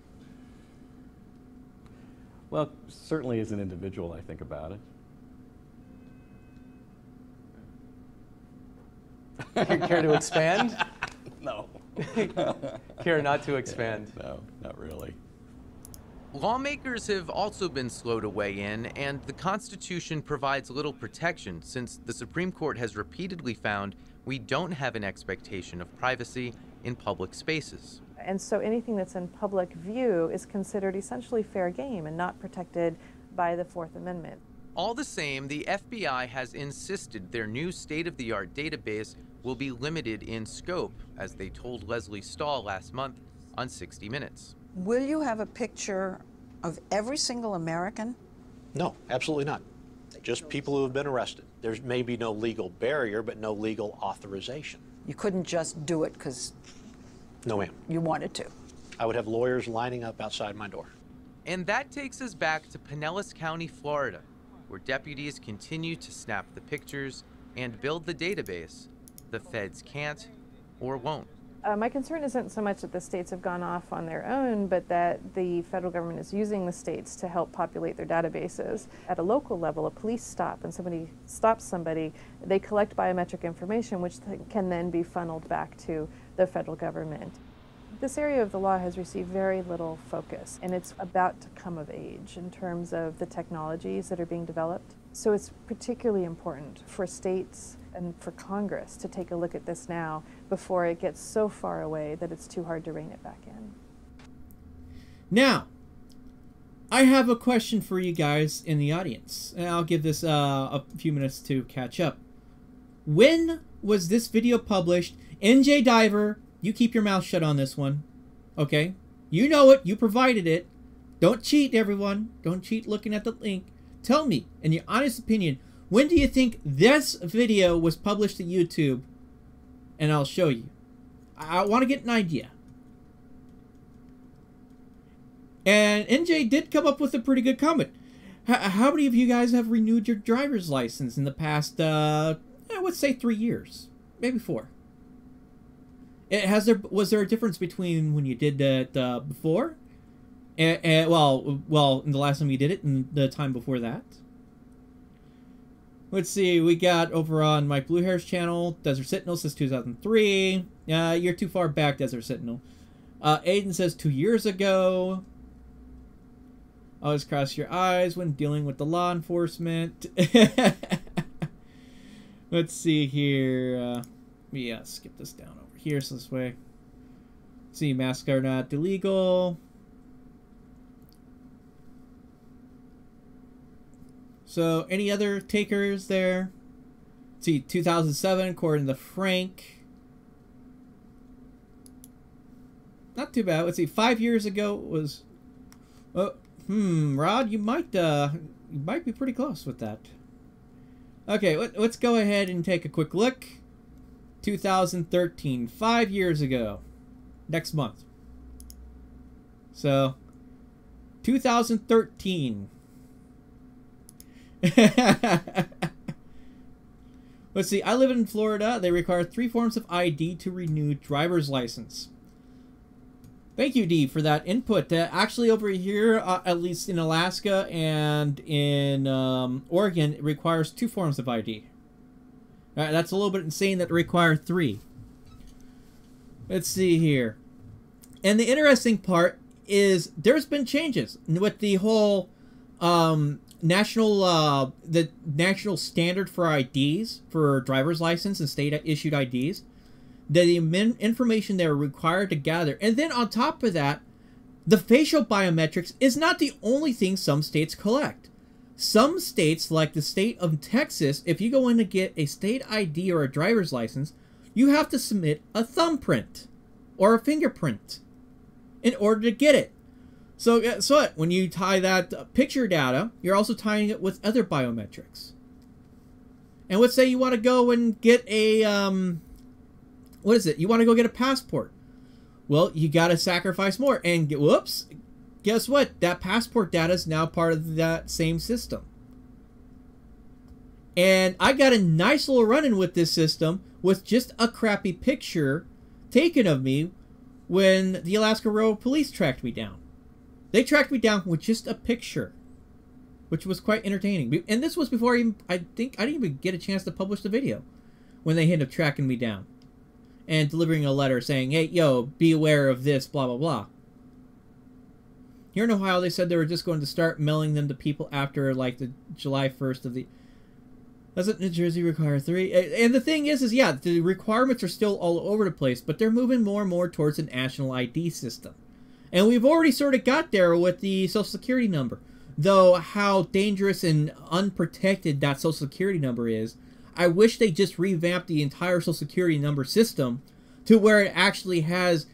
Well, certainly as an individual, I think about it. Care to expand? No. Care not to expand? No, not really. Lawmakers have also been slow to weigh in, and the Constitution provides little protection since the Supreme Court has repeatedly found we don't have an expectation of privacy in public spaces. And so anything that's in public view is considered essentially fair game and not protected by the Fourth Amendment. All the same, the FBI has insisted their new state-of-the-art database will be limited in scope, as they told Leslie Stahl last month on 60 Minutes. Will you have a picture of every single American? No, absolutely not. Just people who have been arrested. There may be no legal barrier, but no legal authorization. You couldn't just do it because no, ma'am. You wanted to. I would have lawyers lining up outside my door. And that takes us back to Pinellas County, Florida, where deputies continue to snap the pictures and build the database the feds can't or won't. My concern isn't so much that the states have gone off on their own, but that the federal government is using the states to help populate their databases. At a local level, a police stop, and somebody stops somebody, they collect biometric information, which can then be funneled back to the federal government. This area of the law has received very little focus, and it's about to come of age in terms of the technologies that are being developed. So it's particularly important for states and for Congress to take a look at this now before it gets so far away that it's too hard to rein it back in. Now, I have a question for you guys in the audience, and I'll give this a few minutes to catch up. When was this video published? NJ Diver, you keep your mouth shut on this one, okay? You know it, you provided it. Don't cheat, everyone. Don't cheat looking at the link. Tell me, in your honest opinion, when do you think this video was published to YouTube? And I'll show you. I want to get an idea. And NJ did come up with a pretty good comment. How many of you guys have renewed your driver's license in the past, I would say 3 years? Maybe 4. Was there a difference between when you did that before? Well, in the last time you did it and the time before that? Let's see, we got over on Mike Blue Hair's channel, Desert Sentinel says 2003. You're too far back, Desert Sentinel. Aiden says 2 years ago. Always cross your eyes when dealing with the law enforcement. Let's see here. Yeah, skip this down over here, so this way. Let's see, masks are not illegal. So, any other takers there? Let's see, 2007, according to Frank. Not too bad. Let's see, 5 years ago was... Rod, you might be pretty close with that. Okay, let's go ahead and take a quick look. 2013, 5 years ago. Next month. So, 2013. Let's see, I live in Florida. They require 3 forms of ID to renew driver's license. Thank you, D, for that input. Actually, over here, at least in Alaska and in Oregon, it requires 2 forms of ID. That's a little bit insane that they require 3. Let's see here. And the interesting part is there's been changes with the whole the national standard for IDs for driver's license and state issued IDs. The information they're required to gather. And then on top of that, the facial biometrics is not the only thing some states collect. Some states, like the state of Texas, if you go in to get a state ID or a driver's license, you have to submit a thumbprint or a fingerprint in order to get it. So guess what? When you tie that picture data, you're also tying it with other biometrics. And let's say you want to go and get a... what is it? You want to go get a passport. Well, you got to sacrifice more. And whoops, guess what? That passport data is now part of that same system. And I got a nice little run-in with this system with just a crappy picture taken of me when the Alaska Rural Police tracked me down. They tracked me down with just a picture, which was quite entertaining. And this was before I didn't even get a chance to publish the video when they ended up tracking me down and delivering a letter saying, hey, yo, be aware of this, blah, blah, blah. Here in Ohio, they said they were just going to start mailing them to people after, like, the July 1st of the... Doesn't New Jersey require 3? And the thing is, yeah, the requirements are still all over the place, but they're moving more and more towards a national ID system. And we've already sort of got there with the Social Security number. Though how dangerous and unprotected that Social Security number is, I wish they just revamped the entire Social Security number system to where it actually has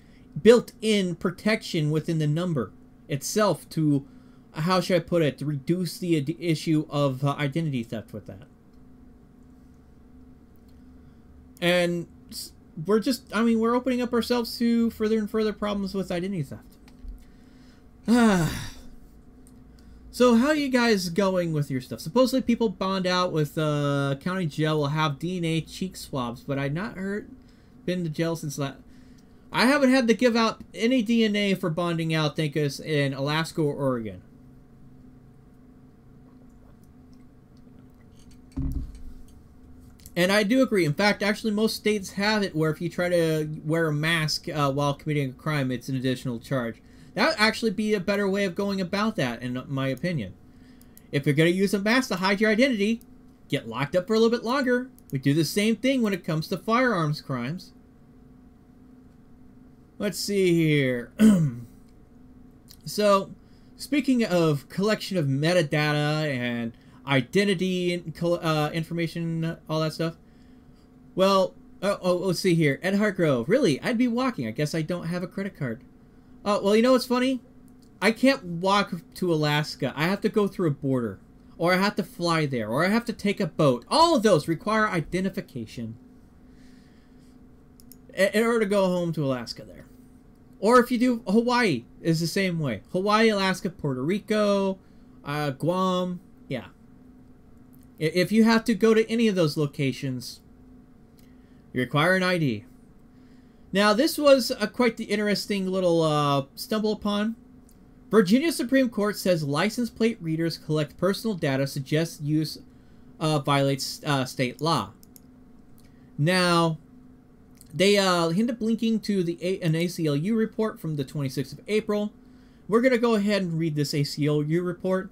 built-in protection within the number itself to, how should I put it, to reduce the issue of identity theft with that. And we're just, I mean, we're opening up ourselves to further and further problems with identity theft. So how are you guys going with your stuff? Supposedly people bond out with county jail will have DNA cheek swabs, but I've not been to jail since that. I haven't had to give out any DNA for bonding out, thank us, in Alaska or Oregon. And I do agree. In fact, actually most states have it where if you try to wear a mask while committing a crime, it's an additional charge. That would actually be a better way of going about that, in my opinion. If you're going to use a mask to hide your identity, get locked up for a little bit longer. We do the same thing when it comes to firearms crimes. Let's see here. So, speaking of collection of metadata and identity information, all that stuff. Well, let's see here. Ed Hartgrove. Really? I'd be walking. I guess I don't have a credit card. Oh, well, you know what's funny? I can't walk to Alaska. I have to go through a border. Or I have to fly there. Or I have to take a boat. All of those require identification in order to go home to Alaska there. Or if you do, Hawaii is the same way. Hawaii, Alaska, Puerto Rico, Guam. Yeah. If you have to go to any of those locations, you require an ID. Now, this was quite the interesting little stumble upon. Virginia Supreme Court says license plate readers collect personal data suggests use violates state law. Now, they end up linking to an ACLU report from the 26th of April. We're going to go ahead and read this ACLU report.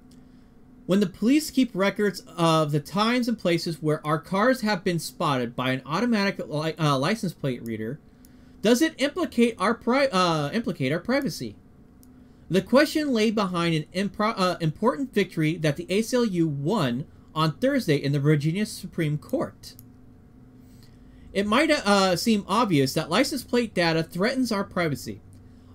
When the police keep records of the times and places where our cars have been spotted by an automatic license plate reader, does it implicate our privacy? The question lay behind an important victory that the ACLU won on Thursday in the Virginia Supreme Court. It might seem obvious that license plate data threatens our privacy.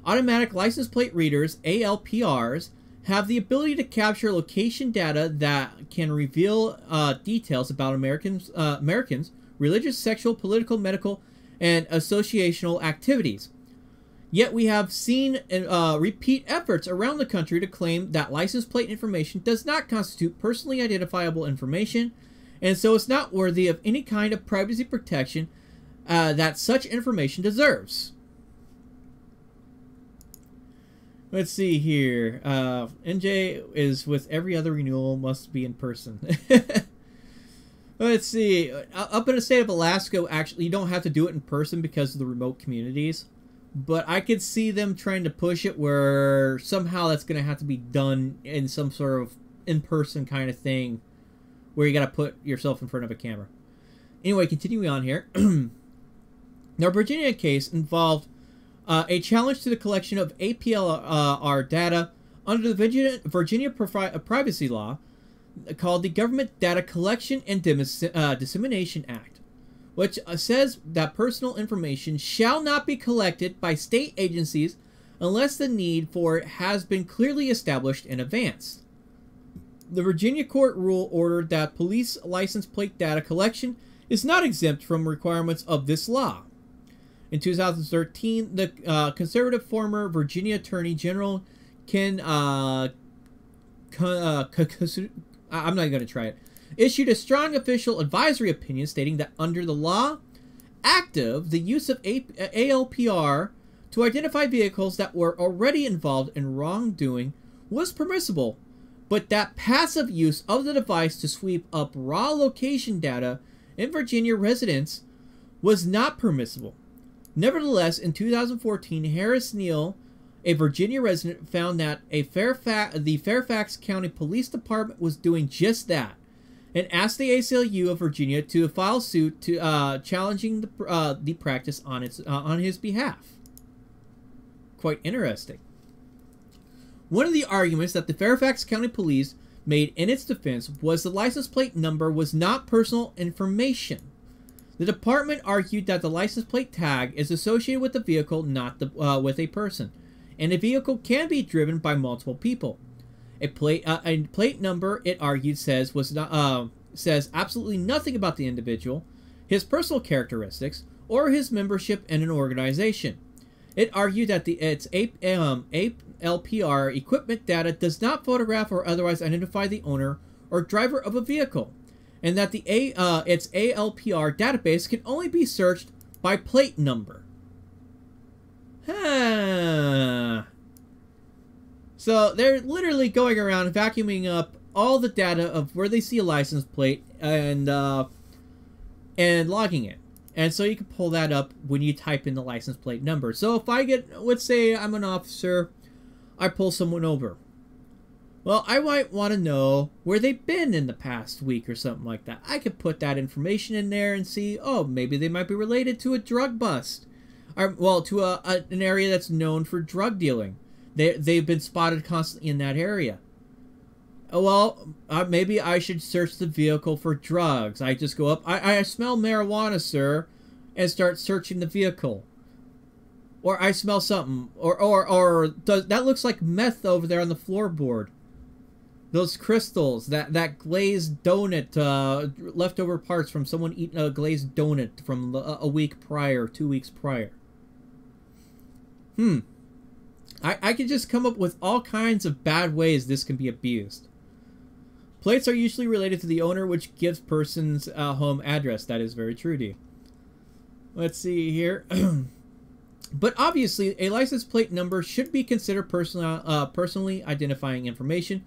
Automatic license plate readers, ALPRs, have the ability to capture location data that can reveal details about Americans' religious, sexual, political, medical, and associational activities. Yet we have seen repeat efforts around the country to claim that license plate information does not constitute personally identifiable information, and so it's not worthy of any kind of privacy protection that such information deserves. Let's see here. NJ is with every other renewal must be in person. Let's see. Up in the state of Alaska, actually, you don't have to do it in person because of the remote communities. But I could see them trying to push it where somehow that's going to have to be done in some sort of in-person kind of thing where you got to put yourself in front of a camera. Anyway, continuing on here. Now, Virginia case involved a challenge to the collection of APLR data under the Virginia privacy law called the Government Data Collection and Dissemination Act, which says that personal information shall not be collected by state agencies unless the need for it has been clearly established in advance. The Virginia court rule ordered that police license plate data collection is not exempt from requirements of this law. In 2013, the conservative former Virginia Attorney General Ken I'm not going to try it, issued a strong official advisory opinion stating that under the law active, the use of ALPR to identify vehicles that were already involved in wrongdoing was permissible, but that passive use of the device to sweep up raw location data in Virginia residents was not permissible. Nevertheless, in 2014, Harris Neal, a Virginia resident, found that the Fairfax County Police Department was doing just that, and asked the ACLU of Virginia to file suit to challenging the practice on his behalf. Quite interesting. One of the arguments that the Fairfax County Police made in its defense was the license plate number was not personal information. The department argued that the license plate tag is associated with the vehicle, not with a person, and a vehicle can be driven by multiple people. A plate number, it argued, says absolutely nothing about the individual, his personal characteristics, or his membership in an organization. It argued that its ALPR equipment data does not photograph or otherwise identify the owner or driver of a vehicle, and that its ALPR database can only be searched by plate number. So they're literally going around vacuuming up all the data of where they see a license plate and logging it. And so you can pull that up when you type in the license plate number. So if I get, let's say I'm an officer, I pull someone over. Well, I might want to know where they've been in the past week or something like that. I could put that information in there and see, oh, maybe they might be related to a drug bust. Or, well, to an area that's known for drug dealing. They've been spotted constantly in that area. Well, maybe I should search the vehicle for drugs. I just go up, I smell marijuana, sir, and start searching the vehicle. Or I smell something. Or that looks like meth over there on the floorboard. Those crystals, that glazed donut, leftover parts from someone eating a glazed donut from a week prior, 2 weeks prior. I could just come up with all kinds of bad ways this can be abused. Plates are usually related to the owner, which gives person's home address. That is very true, D. Let's see here. But obviously, a license plate number should be considered personally identifying information,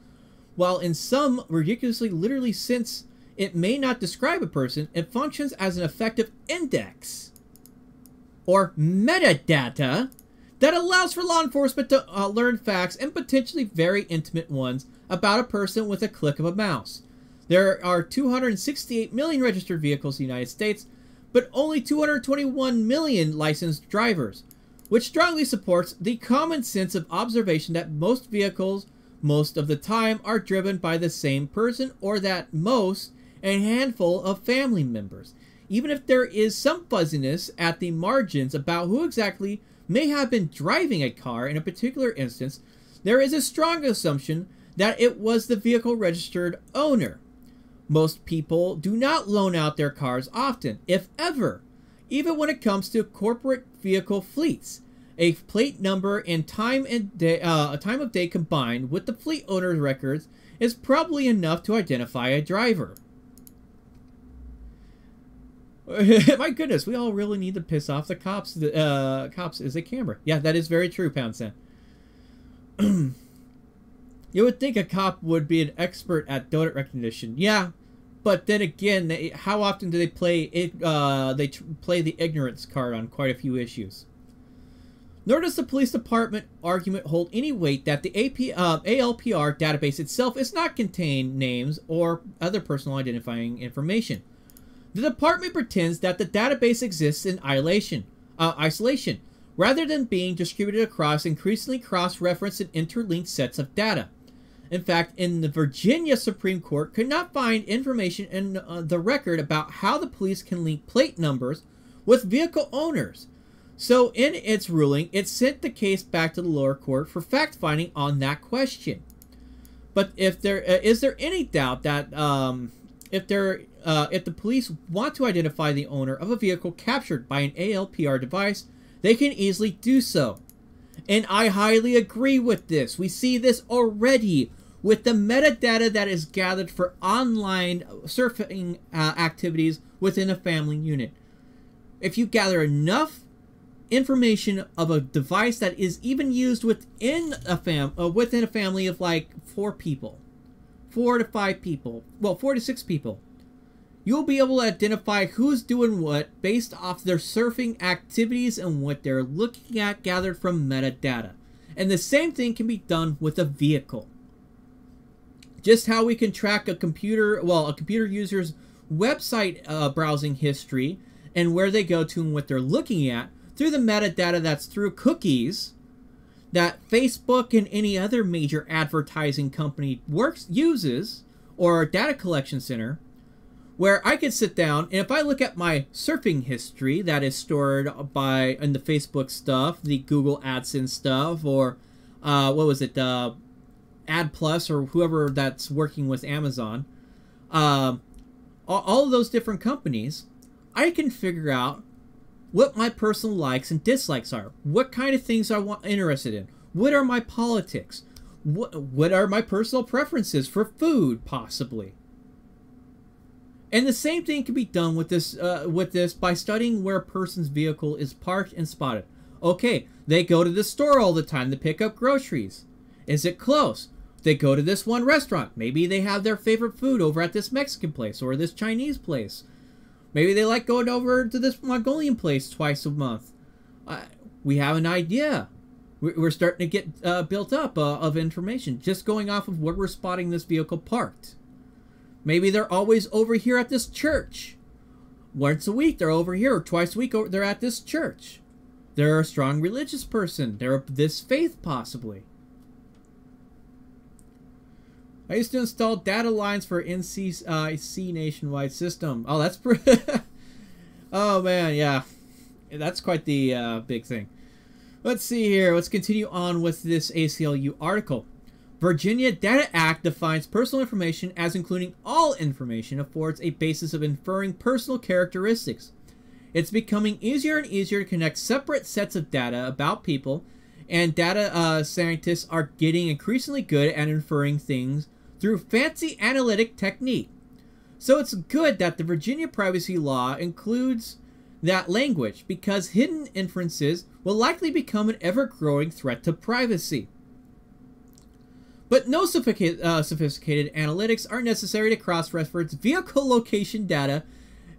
while in some ridiculously literally, since it may not describe a person, it functions as an effective index or metadata that allows for law enforcement to learn facts, and potentially very intimate ones, about a person with a click of a mouse. There are 268 million registered vehicles in the United States, but only 221 million licensed drivers, which strongly supports the common sense of observation that most vehicles, most of the time, are driven by the same person, or that most, a handful of family members. Even if there is some fuzziness at the margins about who exactly may have been driving a car in a particular instance, there is a strong assumption that it was the vehicle registered owner. Most people do not loan out their cars often, if ever, even when it comes to corporate vehicle fleets. A plate number and time of day combined with the fleet owner's records is probably enough to identify a driver. My goodness, we all really need to piss off the cops. Cops is a camera. Yeah, that is very true, Pound Sand. You would think a cop would be an expert at donut recognition. Yeah, but then again, how often do they play it? They play the ignorance card on quite a few issues. Nor does the police department argument hold any weight that the ALPR database itself is not contain names or other personal identifying information. The department pretends that the database exists in isolation, rather than being distributed across increasingly cross-referenced and interlinked sets of data. In fact, in the Virginia Supreme Court could not find information in the record about how the police can link plate numbers with vehicle owners. So in its ruling, it sent the case back to the lower court for fact-finding on that question. But if there is there any doubt that if the police want to identify the owner of a vehicle captured by an ALPR device, they can easily do so. And I highly agree with this. We see this already with the metadata that is gathered for online surfing activities within a family unit. If you gather enough information of a device that is even used within a family of like 4 people, 4 to 5 people, well, 4 to 6 people, you'll be able to identify who's doing what based off their surfing activities and what they're looking at gathered from metadata. And the same thing can be done with a vehicle. Just how we can track a computer user's website browsing history and where they go to and what they're looking at through the metadata that's through cookies that Facebook and any other major advertising company uses, or a data collection center, where I could sit down and if I look at my surfing history that is stored in the Facebook stuff, the Google AdSense stuff, or what was it, Ad Plus, or whoever that's working with Amazon, all of those different companies, I can figure out what my personal likes and dislikes are, what kind of things I'm interested in, what are my politics, what are my personal preferences for food, possibly. And the same thing can be done with this by studying where a person's vehicle is parked and spotted. Okay, they go to the store all the time to pick up groceries. Is it close? They go to this one restaurant. Maybe they have their favorite food over at this Mexican place or this Chinese place. Maybe they like going over to this Mongolian place twice a month. We have an idea. We're starting to get built up of information just going off of where we're spotting this vehicle parked. Maybe they're always over here at this church. Once a week they're over here, or twice a week they're at this church. They're a strong religious person. They're of this faith, possibly. I used to install data lines for NCC nationwide system. Oh, that's oh man, yeah. That's quite the big thing. Let's see here. Let's continue on with this ACLU article. Virginia Data Act defines personal information as including all information, affords a basis of inferring personal characteristics. It's becoming easier and easier to connect separate sets of data about people, and data scientists are getting increasingly good at inferring things through fancy analytic technique. So it's good that the Virginia privacy law includes that language, because hidden inferences will likely become an ever-growing threat to privacy. But no sophisticated analytics are necessary to cross-reference vehicle location data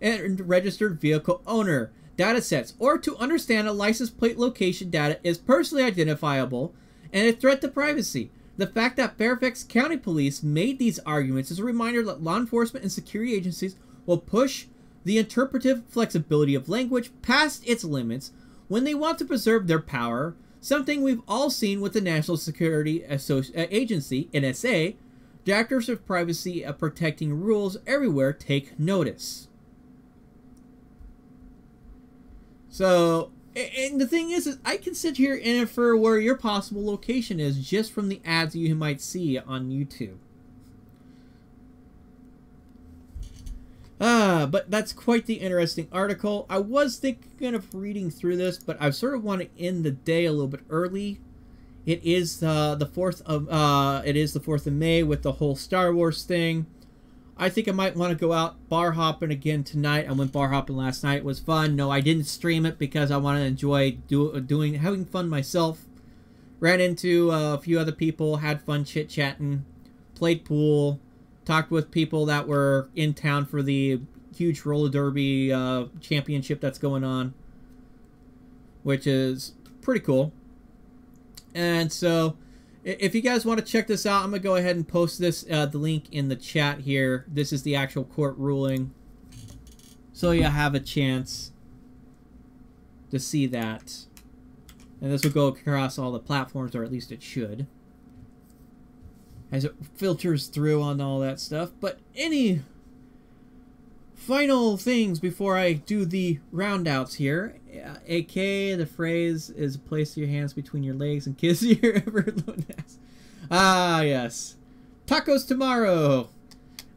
and registered vehicle owner datasets, or to understand a license plate location data is personally identifiable and a threat to privacy. The fact that Fairfax County Police made these arguments is a reminder that law enforcement and security agencies will push the interpretive flexibility of language past its limits when they want to preserve their power, something we've all seen with the National Security Agency, NSA. Directors of privacy protecting rules everywhere take notice. So, and the thing is I can sit here and infer where your possible location is just from the ads you might see on YouTube. But that's quite the interesting article. I was thinking of reading through this, but I sort of want to end the day a little bit early. It is the 4th of May with the whole Star Wars thing. I think I might want to go out bar hopping again tonight. I went bar hopping last night. It was fun. No, I didn't stream it because I want to enjoy having fun myself. Ran into a few other people, had fun chit-chatting, played pool, talked with people that were in town for the huge roller derby championship that's going on, which is pretty cool. And so if you guys want to check this out, I'm going to go ahead and post this, the link in the chat here. This is the actual court ruling, so you have a chance to see that. And this will go across all the platforms, or at least it should, as it filters through on all that stuff. But any final things before I do the roundouts here? AK, the phrase is place your hands between your legs and kiss your ever-alone ass. Ah, yes. Tacos tomorrow.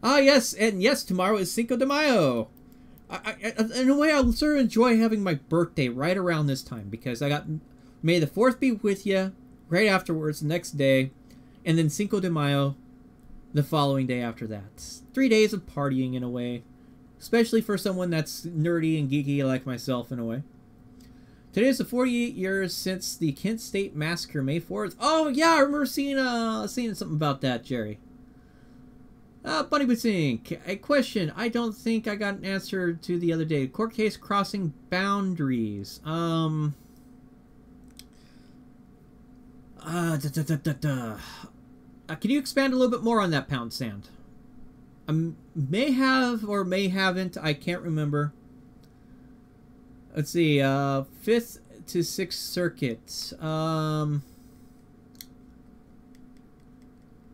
Ah, yes, and yes, tomorrow is Cinco de Mayo. In a way, I sort of enjoy having my birthday right around this time, because I got May the 4th be with you right afterwards, the next day, and then Cinco de Mayo the following day after that. 3 days of partying in a way, especially for someone that's nerdy and geeky like myself in a way. Today is the 48 years since the Kent State Massacre, May 4th. Oh yeah, I remember seeing something about that, Jerry. Bunny Bootsing, a question I don't think I got an answer to the other day. Court case crossing boundaries. Can you expand a little bit more on that, Pound Sand? May have or may haven't. I can't remember. Let's see. 5th to 6th Circuit.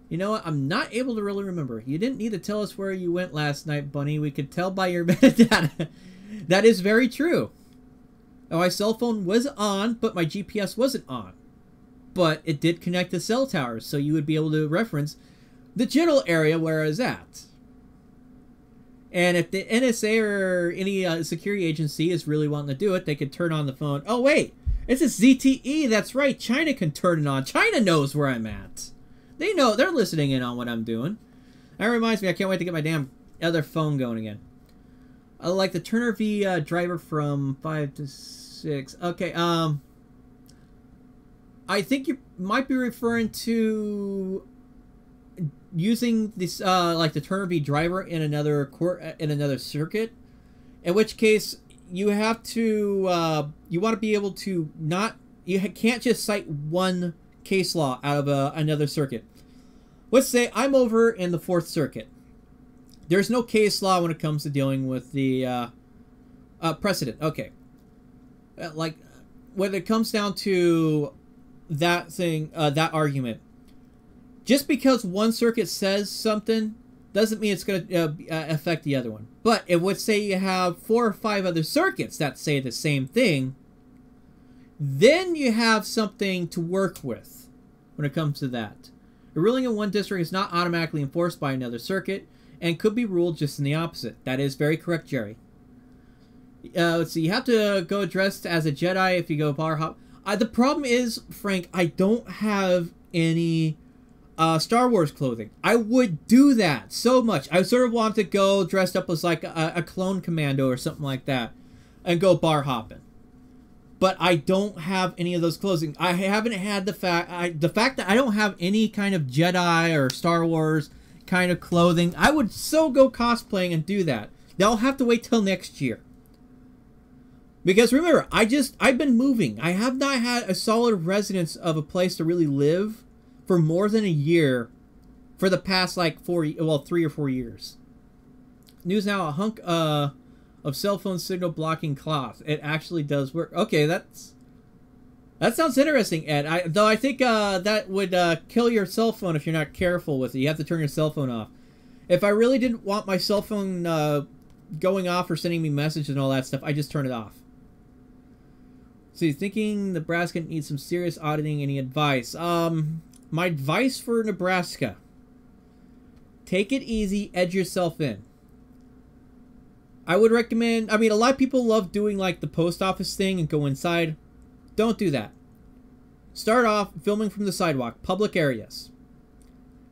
You know what? I'm not able to really remember. You didn't need to tell us where you went last night, Bunny. We could tell by your metadata. That is very true. Oh, my cell phone was on, but my GPS wasn't on. But it did connect to cell towers, so you would be able to reference the general area where I was at. And if the NSA or any security agency is really wanting to do it, they could turn on the phone. Oh, wait. It's a ZTE. That's right. China can turn it on. China knows where I'm at. They know. They're listening in on what I'm doing. That reminds me. I can't wait to get my damn other phone going again. I like the Turner V driver from 5 to 6. Okay. I think you might be referring to using this like the Turner V driver in another circuit, in which case you have to you want to be able to can't just cite one case law out of another circuit. Let's say I'm over in the 4th circuit. There's no case law when it comes to dealing with the precedent. Okay, like when it comes down to that thing, that argument, just because one circuit says something doesn't mean it's going to affect the other one. But it would say you have 4 or 5 other circuits that say the same thing, then you have something to work with when it comes to that. A ruling in one district is not automatically enforced by another circuit and could be ruled just in the opposite. That is very correct, Jerry. Let's see, you have to go dressed as a Jedi if you go bar hop. The problem is, Frank, I don't have any Star Wars clothing. I would do that so much. I sort of want to go dressed up as like a clone commando or something like that and go bar hopping. But I don't have any of those clothing. I haven't had the fact that I don't have any kind of Jedi or Star Wars kind of clothing. I would so go cosplaying and do that. They'll have to wait till next year. Because remember, I've been moving. I have not had a solid residence of a place to really live for more than a year for the past like 3 or 4 years. News now, a hunk of cell phone signal blocking cloth. It actually does work. Okay, that sounds interesting, Ed. Though I think that would kill your cell phone if you're not careful with it. You have to turn your cell phone off. If I really didn't want my cell phone going off or sending me messages and all that stuff, I just turn it off. So you're thinking Nebraska needs some serious auditing. Any advice? My advice for Nebraska: take it easy, edge yourself in. I would recommend, I mean, a lot of people love doing like the post office thing and go inside. Don't do that. Start off filming from the sidewalk, public areas.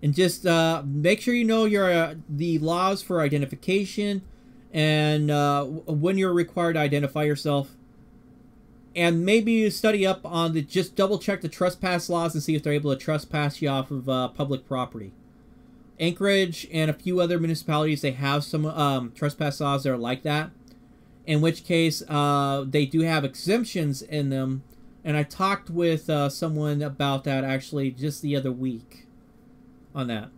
And just make sure you know your the laws for identification and when you're required to identify yourself. And maybe you study up on just double check the trespass laws and see if they're able to trespass you off of public property. Anchorage and a few other municipalities, they have some trespass laws that are like that. In which case, they do have exemptions in them. And I talked with someone about that actually just the other week on that.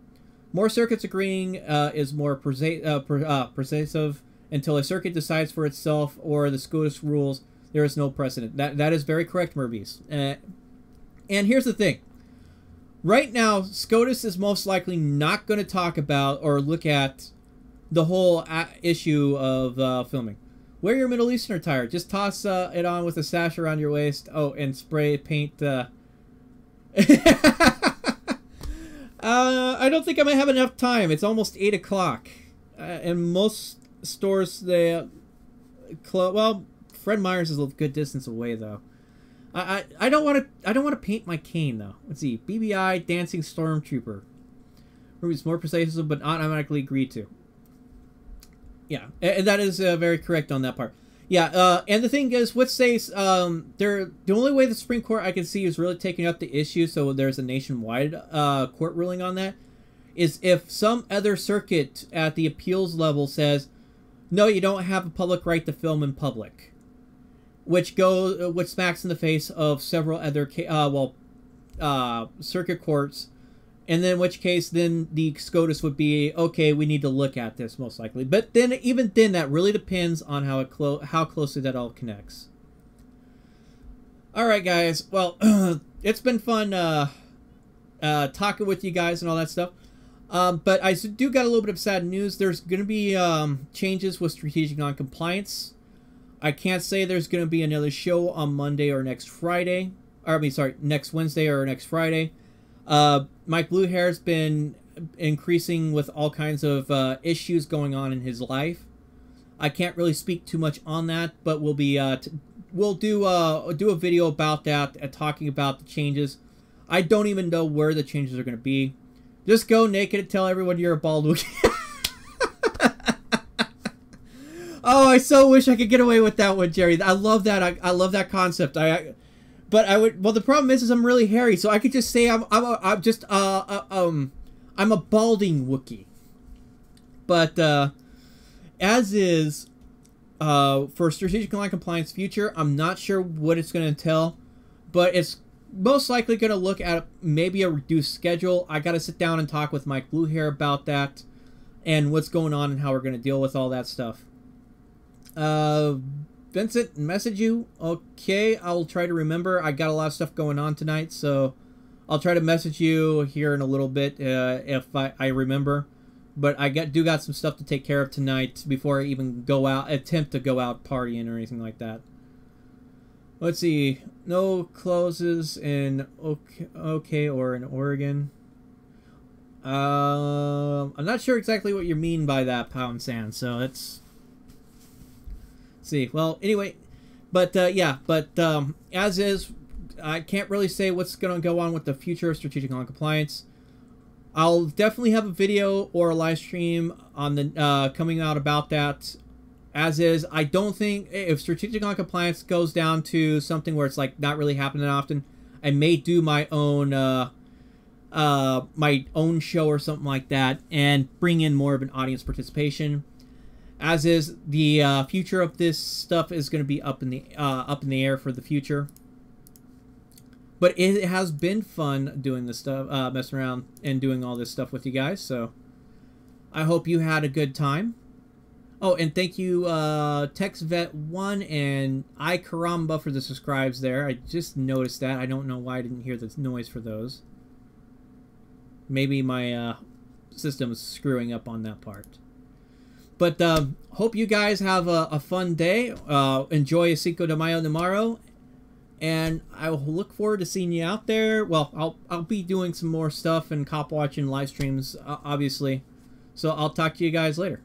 More circuits agreeing is more persuasive until a circuit decides for itself or the SCOTUS rules. There is no precedent. That is very correct, Murbies. And here's the thing. Right now, SCOTUS is most likely not going to talk about or look at the whole issue of filming. Wear your Middle Eastern attire. Just toss it on with a sash around your waist. Oh, and spray paint. I don't think I might have enough time. It's almost 8 o'clock. And most stores, they well, Fred Meyer's is a good distance away, though. I don't want to paint my cane, though. Let's see. BBI Dancing Stormtrooper. It's more precise, but not automatically agreed to. Yeah, and that is very correct on that part. Yeah, and the thing is, let's say the only way the Supreme Court I can see is really taking up the issue, so there's a nationwide court ruling on that, is if some other circuit at the appeals level says, no, you don't have a public right to film in public. Which smacks in the face of several other circuit courts, and then in which case then the SCOTUS would be okay. We need to look at this most likely, but then even then that really depends on how closely that all connects. All right, guys. Well, it's been fun talking with you guys and all that stuff. But I do got a little bit of sad news. There's going to be changes with strategic noncompliance. I can't say there's going to be another show on Monday or next Friday. Or, I mean, sorry, next Wednesday or next Friday. Mike Bluehair's been increasing with all kinds of issues going on in his life. I can't really speak too much on that, but we'll be we'll do a video about that, talking about the changes. I don't even know where the changes are going to be. Just go naked and tell everyone you're a bald Wookiee. Oh, I so wish I could get away with that one, Jerry. I love that. I love that concept. But I would. Well, the problem is I'm really hairy, so I could just say I'm a balding Wookiee. But as is, for strategic non-compliance future, I'm not sure what it's going to entail, but it's most likely going to look at maybe a reduced schedule. I got to sit down and talk with Mike Bluehair about that and what's going on and how we're going to deal with all that stuff. Vincent, message you. Okay, I'll try to remember. I got a lot of stuff going on tonight, so I'll try to message you here in a little bit if I remember. But I do got some stuff to take care of tonight before I even attempt to go out partying or anything like that. Let's see. No closes in OK or in Oregon. I'm not sure exactly what you mean by that, Pound Sand. So let's see. Well, anyway, but yeah, but as is, I can't really say what's going to go on with the future of strategic non-compliance. I'll definitely have a video or a live stream on the coming out about that. As is, I don't think if strategic non-compliance goes down to something where it's like not really happening often, I may do my own show or something like that and bring in more of an audience participation. As is, the future of this stuff is going to be up in the air for the future. But it has been fun doing this stuff, messing around and doing all this stuff with you guys. So I hope you had a good time. Oh, and thank you, TextVet1 and iCaramba for the subscribes there. I just noticed that. I don't know why I didn't hear the noise for those. Maybe my system is screwing up on that part. But hope you guys have a fun day. Enjoy Cinco de Mayo tomorrow. And I will look forward to seeing you out there. Well, I'll be doing some more stuff and cop watching live streams, obviously. So I'll talk to you guys later.